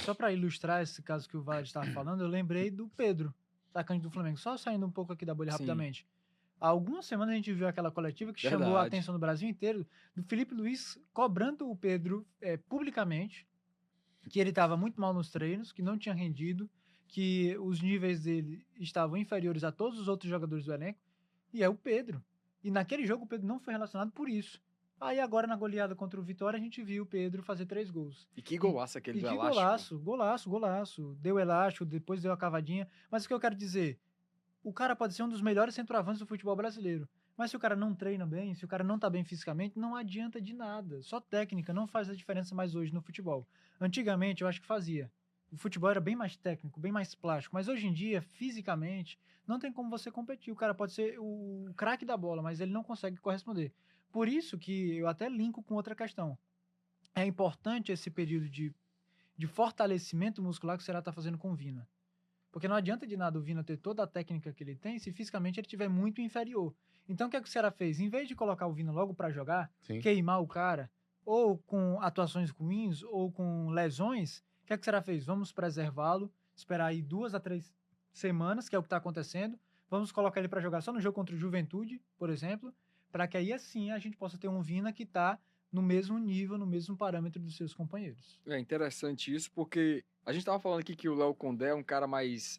Só para ilustrar esse caso que o Vale estava falando, eu lembrei do Pedro, atacante do Flamengo. Só saindo um pouco aqui da bolha rapidamente. Há algumas semanas a gente viu aquela coletiva que chamou a atenção do Brasil inteiro, do Felipe Luiz cobrando o Pedro publicamente, que ele estava muito mal nos treinos, que não tinha rendido, que os níveis dele estavam inferiores a todos os outros jogadores do elenco, e é o Pedro. E naquele jogo o Pedro não foi relacionado por isso. Aí agora na goleada contra o Vitória a gente viu o Pedro fazer 3 gols. E que golaço aquele do elástico. Golaço. Deu elástico, depois deu a cavadinha. Mas o que eu quero dizer, o cara pode ser um dos melhores centroavantes do futebol brasileiro. Mas se o cara não treina bem, se o cara não tá bem fisicamente, não adianta de nada. Só técnica não faz a diferença mais hoje no futebol. Antigamente eu acho que fazia. O futebol era bem mais técnico, bem mais plástico. Mas hoje em dia, fisicamente, não tem como você competir. O cara pode ser o craque da bola, mas ele não consegue corresponder. Por isso que eu até linko com outra questão. É importante esse período de fortalecimento muscular que o Ceará está fazendo com o Vina. Porque não adianta de nada o Vina ter toda a técnica que ele tem se fisicamente ele estiver muito inferior. Então o que é que o Ceará fez? Em vez de colocar o Vina logo para jogar, queimar o cara, ou com atuações ruins, ou com lesões, o que é que o Ceará fez? Vamos preservá-lo, esperar aí 2 a 3 semanas, que é o que está acontecendo. Vamos colocar ele para jogar só no jogo contra o Juventude, por exemplo, para que aí assim a gente possa ter um Vina que está no mesmo nível, no mesmo parâmetro dos seus companheiros. É interessante isso, porque a gente tava falando aqui que o Léo Condé é um cara mais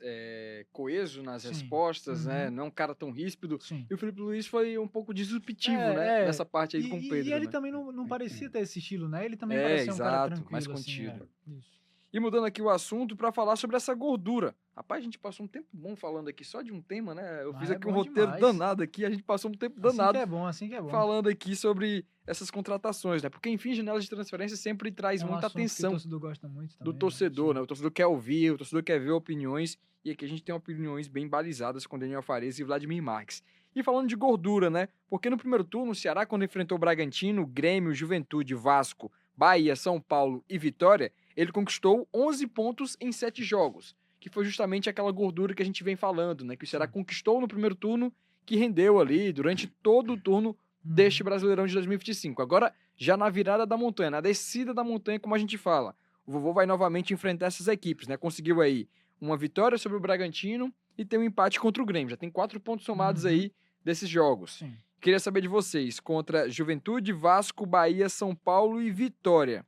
coeso nas Sim. respostas, né? Uhum. Não é um cara tão ríspido. Sim. E o Felipe Luiz foi um pouco disruptivo, né? Nessa parte aí com o Pedro, E ele né? também não parecia ter esse estilo, né? Ele também É, parecia um cara exato, tranquilo, mais assim, contido. Isso. E mudando aqui o assunto para falar sobre essa gordura. Rapaz, a gente passou um tempo bom falando aqui só de um tema, né? Eu Mas fiz é aqui um bom roteiro demais. danado aqui, a gente passou um tempo danado Assim que é bom. falando aqui sobre essas contratações, né? Porque, enfim, janelas de transferência sempre traz É um muita assunto que o atenção torcedor gosta muito do também, torcedor, Sim. né? O torcedor quer ouvir, o torcedor quer ver opiniões, e aqui a gente tem opiniões bem balizadas com Daniel Fares e Vladimir Marques. E falando de gordura, né? Porque no primeiro turno, o Ceará, quando enfrentou o Bragantino, Grêmio, Juventude, Vasco, Bahia, São Paulo e Vitória, ele conquistou 11 pontos em 7 jogos, que foi justamente aquela gordura que a gente vem falando, né? Que o Ceará Sim. conquistou no primeiro turno, que rendeu ali durante todo o turno deste Brasileirão de 2025. Agora, já na virada da montanha, na descida da montanha, como a gente fala, o Vovô vai novamente enfrentar essas equipes, né? Conseguiu aí uma vitória sobre o Bragantino e tem um empate contra o Grêmio. Já tem 4 pontos somados aí desses jogos. Sim. Queria saber de vocês, contra Juventude, Vasco, Bahia, São Paulo e Vitória.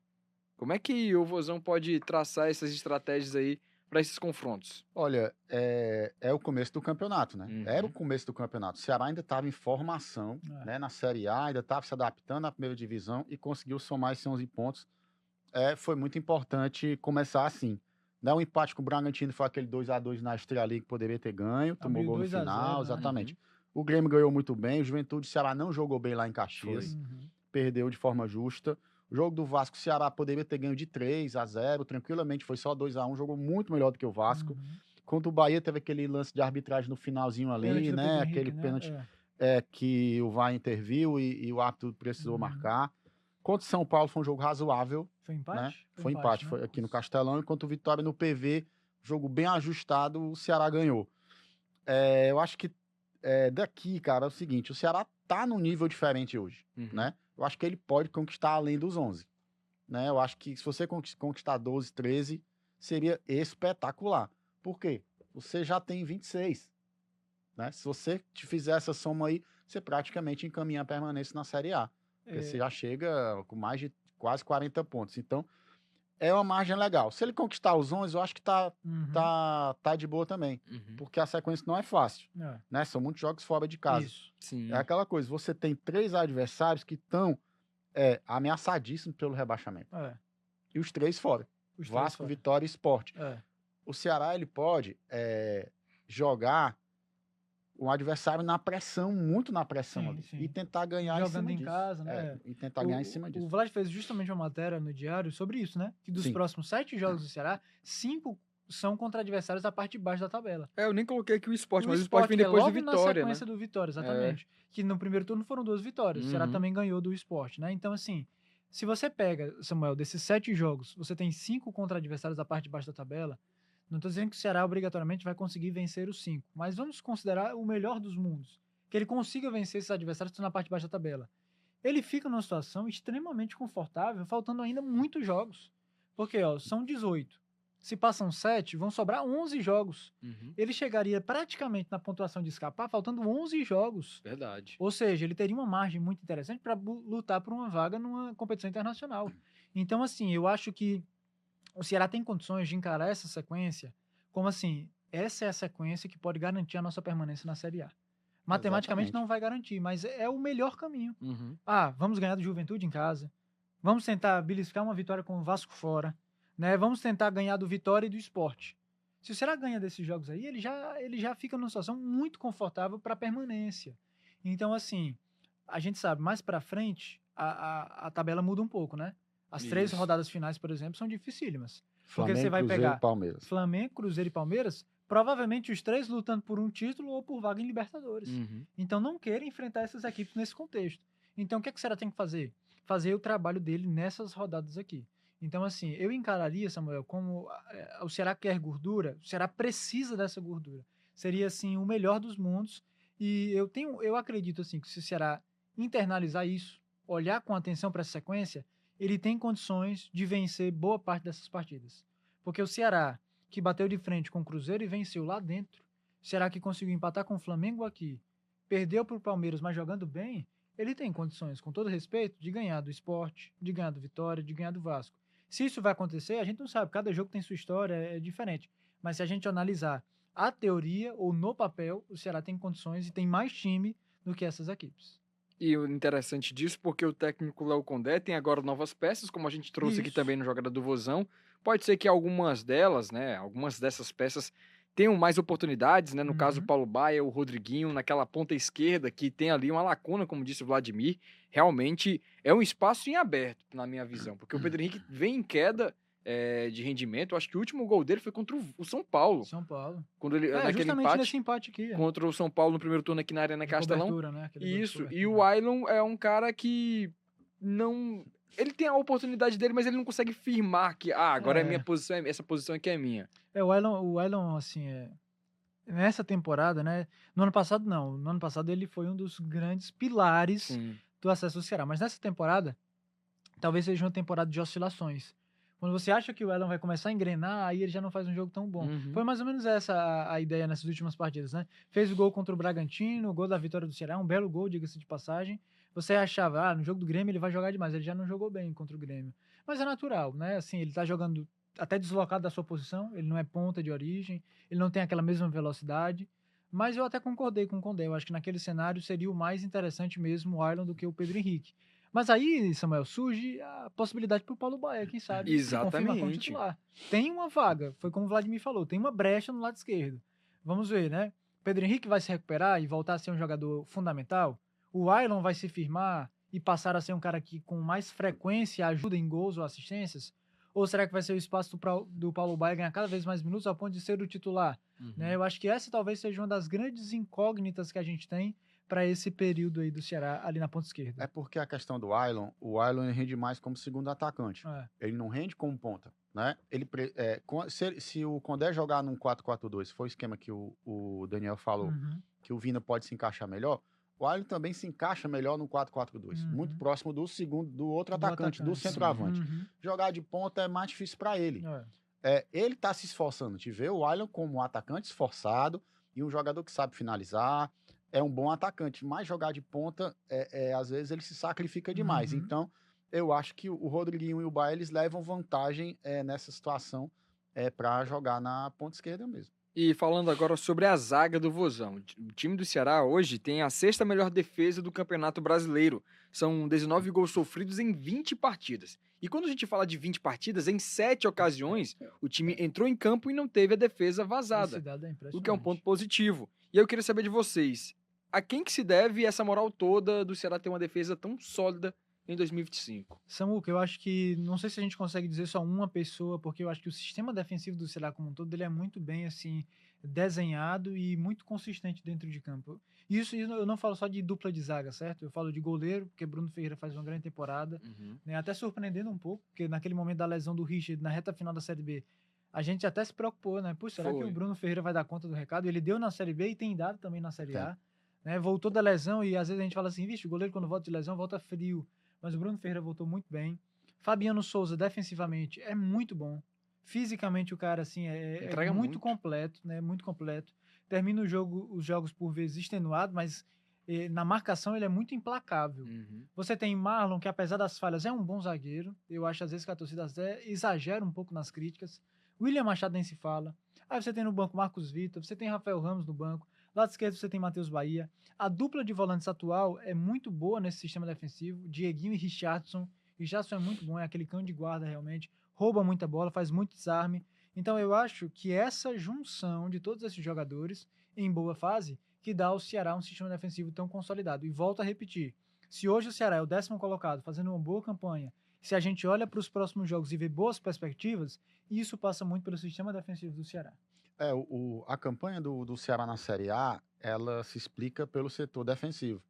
Como é que o Vozão pode traçar essas estratégias aí para esses confrontos? Olha, é o começo do campeonato, né? Uhum. Era o começo do campeonato. O Ceará ainda estava em formação, né? Na Série A, ainda estava se adaptando à primeira divisão e conseguiu somar esses 11 pontos. Foi muito importante começar assim. Né? O empate com o Bragantino foi aquele 2-2 na Estreia League que poderia ter ganho, tomou Abriu gol no 2 a 0, final, né? exatamente. Uhum. O Grêmio ganhou muito bem, o Juventude, o Ceará não jogou bem lá em Caxias, Uhum. perdeu de forma justa. O jogo do Vasco, o Ceará poderia ter ganho de 3-0, tranquilamente, foi só 2-1, jogou muito melhor do que o Vasco. Uhum. Contra o Bahia, teve aquele lance de arbitragem no finalzinho ali, Pênalti do né? Pedro Aquele Henrique, né? pênalti que o VAR interviu e o árbitro precisou Uhum. marcar. Contra o São Paulo foi um jogo razoável, Foi né? empate? Foi empate, né? foi aqui no Castelão. Enquanto o Vitória no PV, jogo bem ajustado, o Ceará ganhou. Eu acho que daqui, cara, é o seguinte, o Ceará tá num nível diferente hoje, Uhum. né? Eu acho que ele pode conquistar além dos 11, né? Eu acho que se você conquistar 12, 13, seria espetacular. Por quê? Você já tem 26, né? Se você te fizer essa soma aí, você praticamente encaminha a permanência na Série A. Porque você já chega com mais de quase 40 pontos. Então, é uma margem legal. Se ele conquistar os 11, eu acho que tá de boa também. Uhum. Porque a sequência não é fácil, né? São muitos jogos fora de casa. Isso. Sim. É aquela coisa, você tem 3 adversários que estão ameaçadíssimos pelo rebaixamento. E os 3 fora. Vasco, Vitória e Sport. O Ceará, ele pode jogar o adversário na pressão, muito na pressão ali. E tentar ganhar jogando em em cima casa, disso. né? E tentar ganhar em cima disso. O Vlad fez justamente uma matéria no Diário sobre isso, né? Que dos próximos 7 jogos do Ceará, 5 são contra adversários da parte de baixo da tabela. Eu nem coloquei aqui o Sport, mas o Sport vem depois do Vitória, na sequência do Vitória, exatamente. Que no primeiro turno foram 2 vitórias. O Ceará também ganhou do Sport, né? Então, assim, se você pega, Samuel, desses 7 jogos, você tem 5 contra adversários da parte de baixo da tabela. Não estou dizendo que o Ceará obrigatoriamente vai conseguir vencer os 5, mas vamos considerar o melhor dos mundos. Que ele consiga vencer esses adversários que estão na parte de baixo da tabela. Ele fica numa situação extremamente confortável, faltando ainda muitos jogos. Porque, são 18. Se passam 7, vão sobrar 11 jogos. Ele chegaria praticamente na pontuação de escapar, faltando 11 jogos. Verdade. Ou seja, ele teria uma margem muito interessante para lutar por uma vaga numa competição internacional. Então, assim, eu acho que o Ceará tem condições de encarar essa sequência como assim, essa é a sequência que pode garantir a nossa permanência na Série A. Matematicamente não vai garantir, mas é o melhor caminho. Vamos ganhar do Juventude em casa, vamos tentar beliscar uma vitória com o Vasco fora, né? Vamos tentar ganhar do Vitória e do Sport. Se o Ceará ganha desses jogos aí, ele já fica numa situação muito confortável para permanência. Então, assim, a gente sabe, mais para frente, a tabela muda um pouco, né? As 3 rodadas finais, por exemplo, são dificílimas. Porque você vai pegar Flamengo, Cruzeiro e Palmeiras, provavelmente os 3 lutando por um título ou por vaga em Libertadores. Então não queira enfrentar essas equipes nesse contexto. Então o que o Ceará tem que fazer? Fazer o trabalho dele nessas rodadas aqui. Então assim, eu encararia, Samuel, como o Ceará quer gordura, o Ceará precisa dessa gordura. Seria assim o melhor dos mundos. E eu acredito assim que se o Ceará internalizar isso, olhar com atenção para essa sequência, ele tem condições de vencer boa parte dessas partidas. Porque o Ceará, que bateu de frente com o Cruzeiro e venceu lá dentro, o Ceará que conseguiu empatar com o Flamengo aqui, perdeu para o Palmeiras, mas jogando bem, ele tem condições, com todo respeito, de ganhar do Sport, de ganhar do Vitória, de ganhar do Vasco. Se isso vai acontecer, a gente não sabe, cada jogo tem sua história, é diferente. Mas se a gente analisar a teoria ou no papel, o Ceará tem condições e tem mais time do que essas equipes. E o interessante disso, porque o técnico Léo Condé tem agora novas peças, como a gente trouxe aqui Isso. também no Jogada do Vozão. Pode ser que algumas delas, né, algumas dessas peças tenham mais oportunidades, né? No caso, o Uhum. Paulo Baia, o Rodriguinho, naquela ponta esquerda, que tem ali uma lacuna, como disse o Vladimir. Realmente é um espaço em aberto, na minha visão, porque o Pedro Henrique vem em queda de rendimento. Eu acho que o último gol dele foi contra o São Paulo, São Paulo. quando ele, naquele Justamente empate nesse empate aqui. contra o São Paulo no primeiro turno aqui na Arena De Castelão. cobertura, né? Aquele gol de Isso, e cobertura. o Ailon é um cara que não. Ele tem a oportunidade dele, mas ele não consegue firmar que, agora é minha posição, essa posição aqui é minha. O Elon, assim, nessa temporada, né? No ano passado, não. No ano passado ele foi um dos grandes pilares Sim. do acesso do Ceará. Mas nessa temporada, talvez seja uma temporada de oscilações. Quando você acha que o Elon vai começar a engrenar, aí ele já não faz um jogo tão bom. Uhum. Foi mais ou menos essa a ideia nessas últimas partidas, né? Fez o gol contra o Bragantino, o gol da vitória do Ceará, um belo gol, diga-se de passagem. Você achava, no jogo do Grêmio ele vai jogar demais. Ele já não jogou bem contra o Grêmio. Mas é natural, né? Assim, ele tá jogando até deslocado da sua posição, ele não é ponta de origem, ele não tem aquela mesma velocidade. Mas eu até concordei com o Condé. Eu acho que naquele cenário seria o mais interessante mesmo o Ailon do que o Pedro Henrique. Mas aí, Samuel, surge a possibilidade para o Paulo Baia, quem sabe, se confirmar como Exatamente. titular. Tem uma vaga, foi como o Vladimir falou, tem uma brecha no lado esquerdo. Vamos ver, né? Pedro Henrique vai se recuperar e voltar a ser um jogador fundamental? O Ailon vai se firmar e passar a ser um cara que com mais frequência ajuda em gols ou assistências? Ou será que vai ser o espaço do Paulo Baia ganhar cada vez mais minutos ao ponto de ser o titular? Né? Eu acho que essa talvez seja uma das grandes incógnitas que a gente tem para esse período aí do Ceará ali na ponta esquerda. É porque a questão do Ailon, o Ailon ele rende mais como segundo atacante. Ele não rende como ponta, né? Se o Condé jogar num 4-4-2, foi o esquema que o Daniel falou, que o Vina pode se encaixar melhor, o Ailon também se encaixa melhor no 4-4-2, muito próximo do outro atacante, do centroavante. Jogar de ponta é mais difícil para ele. Ele tá se esforçando, te vê o Ailon como um atacante esforçado e um jogador que sabe finalizar, é um bom atacante, mas jogar de ponta, às vezes ele se sacrifica demais. Então, eu acho que o Rodriguinho e o Baia, eles levam vantagem nessa situação para jogar na ponta esquerda mesmo. E falando agora sobre a zaga do Vozão, o time do Ceará hoje tem a sexta melhor defesa do Campeonato Brasileiro. São 19 gols sofridos em 20 partidas. E quando a gente fala de 20 partidas, em 7 ocasiões, o time entrou em campo e não teve a defesa vazada, o que é um ponto positivo. E eu queria saber de vocês, a quem que se deve essa moral toda do Ceará ter uma defesa tão sólida em 2025? Samuca, eu acho que, não sei se a gente consegue dizer só uma pessoa, porque eu acho que o sistema defensivo do Ceará como um todo, ele é muito bem, assim, desenhado e muito consistente dentro de campo. Isso eu não falo só de dupla de zaga, certo? Eu falo de goleiro, porque Bruno Ferreira faz uma grande temporada, né? Até surpreendendo um pouco, porque naquele momento da lesão do Richard, na reta final da Série B, a gente até se preocupou, né? Puxa, será que o Bruno Ferreira vai dar conta do recado? Ele deu na Série B e tem dado também na Série A, né? Voltou da lesão e às vezes a gente fala assim, vixe, o goleiro quando volta de lesão volta frio. Mas o Bruno Ferreira voltou muito bem. Fabiano Souza, defensivamente, é muito bom. Fisicamente, o cara, assim, é muito completo, né? Muito completo. Termina os jogos por vezes extenuado, mas na marcação ele é muito implacável. Você tem Marlon, que apesar das falhas é um bom zagueiro. Eu acho, às vezes, que a torcida até exagera um pouco nas críticas. William Machado nem se fala. Aí você tem no banco Marcos Vitor, você tem Rafael Ramos no banco. Lado esquerdo você tem Matheus Bahia. A dupla de volantes atual é muito boa nesse sistema defensivo. Dieguinho e Richardson. Richardson é muito bom, é aquele cão de guarda realmente. Rouba muita bola, faz muito desarme. Então eu acho que essa junção de todos esses jogadores em boa fase que dá ao Ceará um sistema defensivo tão consolidado. E volto a repetir, se hoje o Ceará é o 10º colocado, fazendo uma boa campanha, se a gente olha para os próximos jogos e vê boas perspectivas, isso passa muito pelo sistema defensivo do Ceará. A campanha do Ceará na Série A, ela se explica pelo setor defensivo.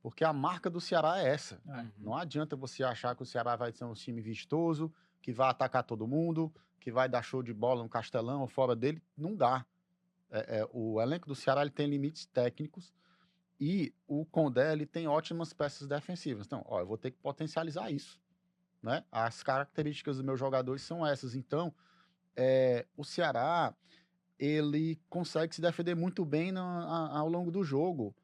Porque a marca do Ceará é essa. Não adianta você achar que o Ceará vai ser um time vistoso, que vai atacar todo mundo, que vai dar show de bola no Castelão ou fora dele. Não dá. O elenco do Ceará ele tem limites técnicos e o Condé ele tem ótimas peças defensivas. Então, eu vou ter que potencializar isso. né? As características dos meus jogadores são essas. Então, o Ceará, ele consegue se defender muito bem ao longo do jogo.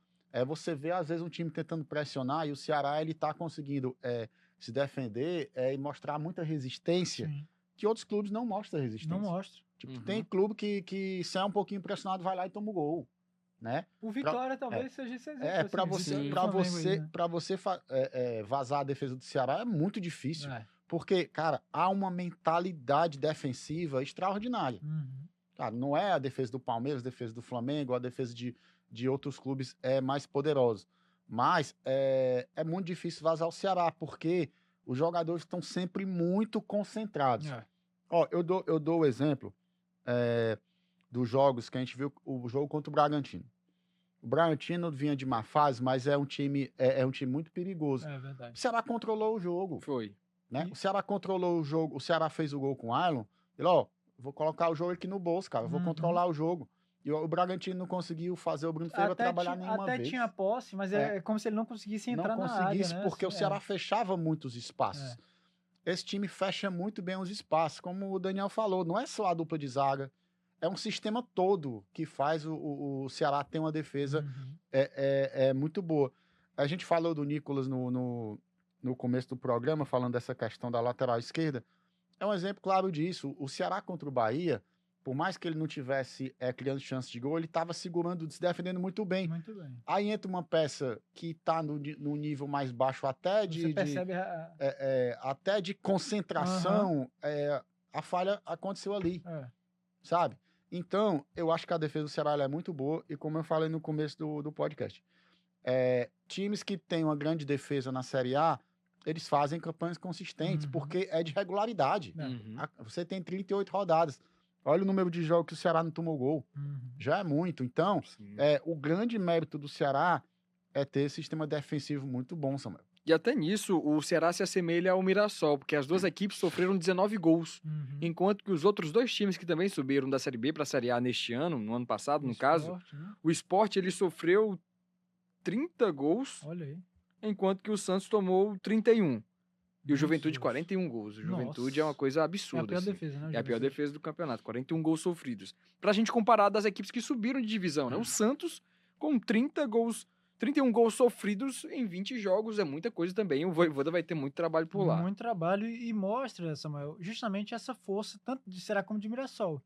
Você vê, às vezes, um time tentando pressionar e o Ceará, ele tá conseguindo se defender e mostrar muita resistência Sim. que outros clubes não mostram resistência. Não mostra. Tipo, tem clube que se é um pouquinho pressionado, vai lá e toma o gol, né? O Vitória talvez seja esse exemplo. Para assim, você, do pra Flamengo você, aí, né? pra você vazar a defesa do Ceará é muito difícil. É. Porque, cara, há uma mentalidade defensiva extraordinária. Uhum. Cara, não é a defesa do Palmeiras, a defesa do Flamengo, a defesa de outros clubes mais poderosos. Mas é muito difícil vazar o Ceará, porque os jogadores estão sempre muito concentrados. É. Ó, eu dou o exemplo dos jogos que a gente viu, o jogo contra o Bragantino. O Bragantino vinha de má fase, mas é um time muito perigoso. É O verdade. Ceará controlou o jogo, Foi. né? E- O Ceará controlou o jogo, o Ceará fez o gol com o Ailon. Ele, ó, vou colocar o jogo aqui no bolso, cara, eu vou Uhum. controlar o jogo. E o Bragantino não conseguiu fazer o Bruno Ferreira trabalhar nenhuma até vez. tinha posse, mas é como se ele não conseguisse entrar Não na área, conseguisse, né? porque Assim, o Ceará fechava muitos espaços. Esse time fecha muito bem os espaços, como o Daniel falou, não é só a dupla de zaga, é um sistema todo que faz o Ceará ter uma defesa Uhum. muito boa. A gente falou do Nicolas no começo do programa, falando dessa questão da lateral esquerda. É um exemplo claro disso. O Ceará contra o Bahia, por mais que ele não tivesse criando chance de gol, ele estava segurando, se defendendo muito bem. Muito bem. Aí entra uma peça que está no nível mais baixo até Você percebe até de concentração, a falha aconteceu ali, sabe? Então, eu acho que a defesa do Ceará ela é muito boa e como eu falei no começo do podcast, times que têm uma grande defesa na Série A, eles fazem campanhas consistentes, Uhum. porque é de regularidade. Uhum. Você tem 38 rodadas. Olha o número de jogos que o Ceará não tomou gol. Uhum. Já é muito. Então, Sim. o grande mérito do Ceará é ter esse sistema defensivo muito bom, Samuel. E até nisso, o Ceará se assemelha ao Mirassol, porque as duas equipes sofreram 19 gols, Uhum. enquanto que os outros dois times que também subiram da Série B para a Série A neste ano, no ano passado, no caso, Esporte, né? o Sport ele sofreu 30 gols, Olha aí. enquanto que o Santos tomou 31. E o Juventude Jesus. 41 gols. O Juventude Nossa. é uma coisa É a absurda. pior assim. defesa, né? É a pior Juventude? defesa do campeonato, 41 gols sofridos. Pra gente comparar das equipes que subiram de divisão, né? O Santos com 31 gols sofridos em 20 jogos é muita coisa também. O Vojvoda vai ter muito trabalho por lá. Muito trabalho e mostra, Samuel, justamente essa força, tanto de Ceará como de Mirassol.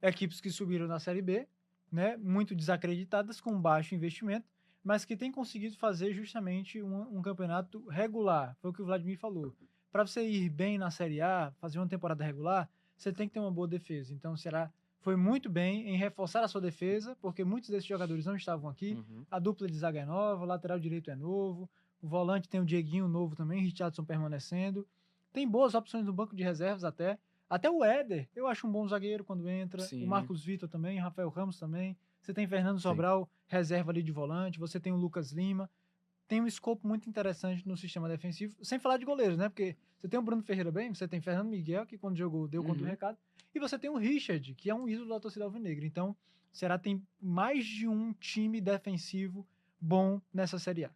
Equipes que subiram na Série B, né, muito desacreditadas, com baixo investimento, mas que têm conseguido fazer justamente um campeonato regular. Foi o que o Vladimir falou. Para você ir bem na Série A, fazer uma temporada regular, você tem que ter uma boa defesa. Então, o Ceará foi muito bem em reforçar a sua defesa, porque muitos desses jogadores não estavam aqui. Uhum. A dupla de zaga é nova, o lateral direito é novo, o volante tem o Dieguinho novo também, Richardson permanecendo. Tem boas opções no banco de reservas até. Até o Éder, eu acho um bom zagueiro quando entra. Sim. O Marcos Vitor também, Rafael Ramos também. Você tem Fernando Sim. Sobral, reserva ali de volante. Você tem o Lucas Lima. Tem um escopo muito interessante no sistema defensivo. Sem falar de goleiros, né? Porque você tem o Bruno Ferreira bem, você tem Fernando Miguel, que quando jogou deu conta do Uhum. recado. E você tem o Richard, que é um ídolo da torcida alvinegra. Então, o Ceará tem mais de um time defensivo bom nessa Série A.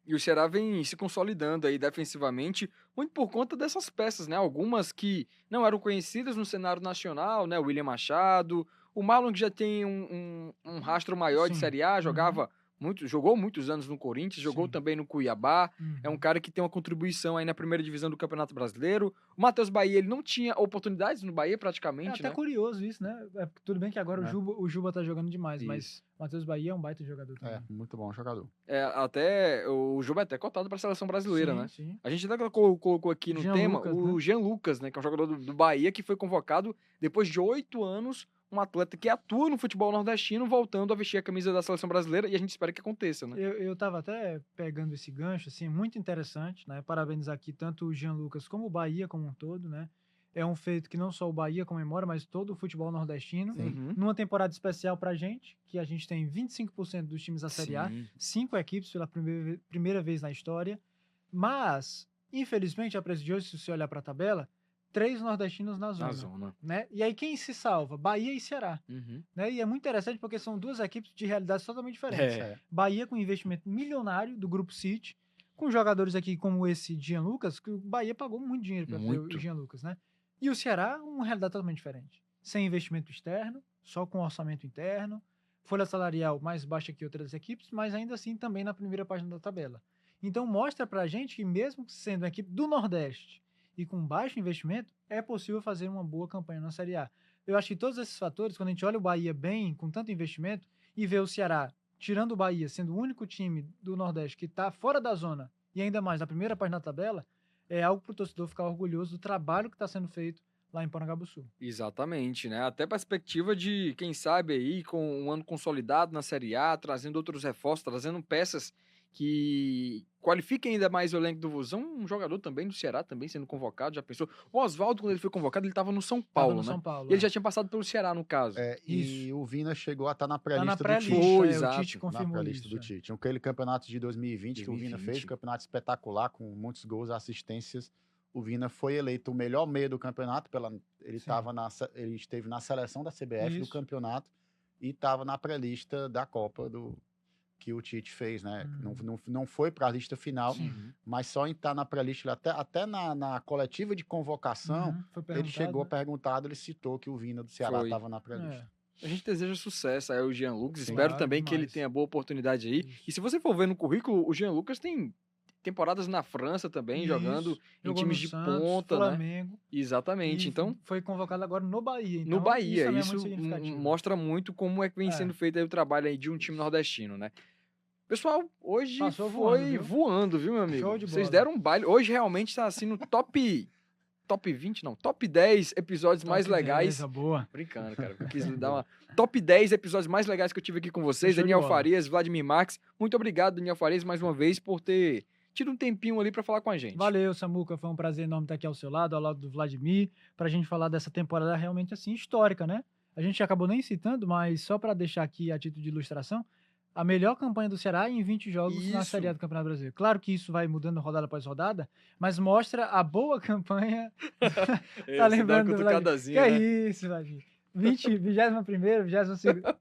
E o Ceará vem se consolidando aí defensivamente, muito por conta dessas peças, né? Algumas que não eram conhecidas no cenário nacional, né? O William Machado, o Marlon que já tem um rastro maior de Sim. Série A, Uhum. jogou muitos anos no Corinthians, jogou Sim. também no Cuiabá. É um cara que tem uma contribuição aí na primeira divisão do Campeonato Brasileiro. O Matheus Bahia, ele não tinha oportunidades no Bahia É praticamente, até né? curioso isso, né? Tudo bem que agora o Juba tá jogando demais, mas Isso. o Matheus Bahia é um baita jogador também. Muito bom jogador. Até o Juba é até cotado para a seleção brasileira, sim, né? Sim. A gente até colocou aqui no Jean tema Lucas, o né? Jean Lucas, né? Que é um jogador do Bahia que foi convocado depois de 8 anos, um atleta que atua no futebol nordestino, voltando a vestir a camisa da seleção brasileira, e a gente espera que aconteça, né? Eu tava até pegando esse gancho, assim, muito interessante, né? Parabenizar aqui tanto o Jean Lucas como o Bahia como um todo, né? É um feito que não só o Bahia comemora, mas todo o futebol nordestino. Uhum. Numa temporada especial pra gente, que a gente tem 25% dos times da Série A, Sim. 5 equipes pela primeira vez na história. Mas, infelizmente, a preço de hoje, se você olhar pra tabela, 3 nordestinos na zona. Na zona. Né? E aí quem se salva? Bahia e Ceará. Uhum. Né? E é muito interessante porque são duas equipes de realidades totalmente diferentes. É. Bahia com investimento milionário do Grupo City, com jogadores aqui como esse Jean Lucas, que o Bahia pagou muito dinheiro para ter Muito. o Jean Lucas, né? E o Ceará, uma realidade totalmente diferente. Sem investimento externo, só com orçamento interno, folha salarial mais baixa que outras equipes, mas ainda assim também na primeira página da tabela. Então mostra pra gente que mesmo sendo uma equipe do Nordeste e com baixo investimento, é possível fazer uma boa campanha na Série A. Eu acho que todos esses fatores, quando a gente olha o Bahia bem, com tanto investimento, e vê o Ceará, tirando o Bahia, sendo o único time do Nordeste que está fora da zona, e ainda mais na primeira página da tabela, é algo para o torcedor ficar orgulhoso do trabalho que está sendo feito lá em Porangabuçu. Exatamente, né? Até perspectiva de, quem sabe aí, com um ano consolidado na Série A, trazendo outros reforços, trazendo peças que qualifiquem ainda mais o elenco do Vozão. Um jogador também do Ceará, também sendo convocado, já pensou? O Oswaldo, quando ele foi convocado, ele estava no São Paulo, no né? São Paulo, E ele já tinha passado pelo Ceará, no caso. E o Vina chegou a estar na Tá na pré-lista do pré-lista, Tite. Foi, o exato, Tite Na confirmou pré-lista isso. do Tite. Aquele campeonato de 2020 que o Vina 2020. fez, campeonato espetacular, com muitos gols, assistências. O Vina foi eleito o melhor meia do campeonato. Ele esteve na seleção da CBF do Isso. campeonato e estava na pré-lista da Copa que o Tite fez, né? Não foi para a lista final, Sim. mas só em estar na pré-lista, até na coletiva de convocação, Foi ele chegou né? perguntado, ele citou que o Vina do Ceará Foi. estava na pré-lista. É. A gente deseja sucesso aí ao Jean Lucas. Sim. Espero Claro, também que ele demais. tenha boa oportunidade aí. Isso. E se você for ver no currículo, o Jean Lucas tem temporadas na França também, jogando Isso. em Jogou times no de Santos, ponta, né? Flamengo. Exatamente. E Então, foi convocado agora no Bahia. Então, no Bahia, também é isso muito significativo. mostra muito como é que vem É. sendo feito aí o trabalho aí de um time nordestino, né? Pessoal, hoje Passou foi voando, voando, viu, meu amigo? Show de Vocês bola. deram um baile. Hoje realmente tá assim no top 20, não, top 10 episódios mais Top 10, legais. boa. Brincando, cara. Eu quis dar uma top 10 episódios mais legais que eu tive aqui com vocês. Show de Daniel bola. Farias, Vladimir Marques. Muito obrigado, Daniel Farias, mais uma vez, por ter tido um tempinho ali pra falar com a gente. Valeu, Samuca. Foi um prazer enorme estar aqui ao seu lado, ao lado do Vladimir, pra gente falar dessa temporada realmente assim histórica, né? A gente acabou nem citando, mas só para deixar aqui a título de ilustração, a melhor campanha do Ceará em 20 jogos na Isso. Série A do Campeonato Brasileiro. Claro que isso vai mudando rodada após rodada, mas mostra a boa campanha. Tá lembrando do Vladimir? cutucadazinha, Que né? é isso, Vladimir. 21ª, 22ª.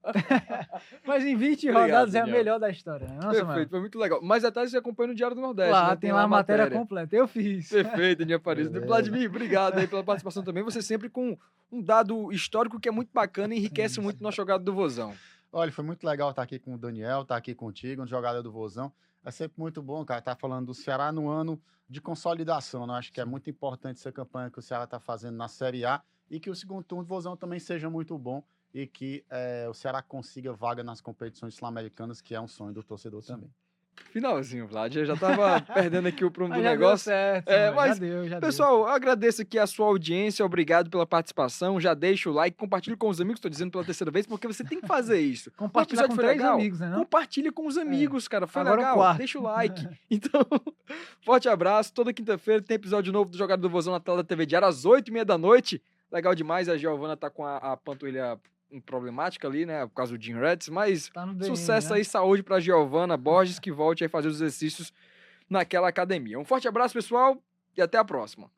Mas em 20 Obrigado, rodadas é a Daniel. melhor da história. Né? Nossa, Perfeito, mano. foi muito legal. Mas até você acompanha no Diário do Nordeste, Lá né? tem lá a matéria completa. Eu fiz. Perfeito, Daniel Farias. Beleza. Vladimir, obrigado aí pela participação também. Você sempre com um dado histórico que é muito bacana e enriquece Sim, muito sim. nossa jogada do Vozão. Olha, foi muito legal estar aqui com o Daniel, estar aqui contigo, um jogador do Vozão. É sempre muito bom, cara, estar falando do Ceará no ano de consolidação. Né? Eu acho que é muito importante essa campanha que o Ceará está fazendo na Série A e que o segundo turno do Vozão também seja muito bom e que o Ceará consiga vaga nas competições sul-americanas, que é um sonho do torcedor também. Finalzinho, Vlad. Eu já tava perdendo aqui o prumo do Mas já deu negócio. certo, É, mano, mas, já deu. Pessoal, eu agradeço aqui a sua audiência, obrigado pela participação. Já deixa o like, compartilhe com os amigos, estou dizendo pela terceira vez, porque você tem que fazer isso. Compartilhar com 3 amigos, né? Não? Compartilhe com os amigos, cara. Foi Agora o legal. quarto. Deixa o like. Então, forte abraço. Toda quinta-feira tem episódio novo do Jogada do Vozão na tela da TV Diário, às 8h30 da noite. Legal demais. A Giovana tá com a panturrilha problemática ali, né? Por causa do Jim Reds, mas Tá no DM, sucesso né? aí, saúde pra Giovana Borges, que volte aí fazer os exercícios naquela academia. Um forte abraço, pessoal, e até a próxima.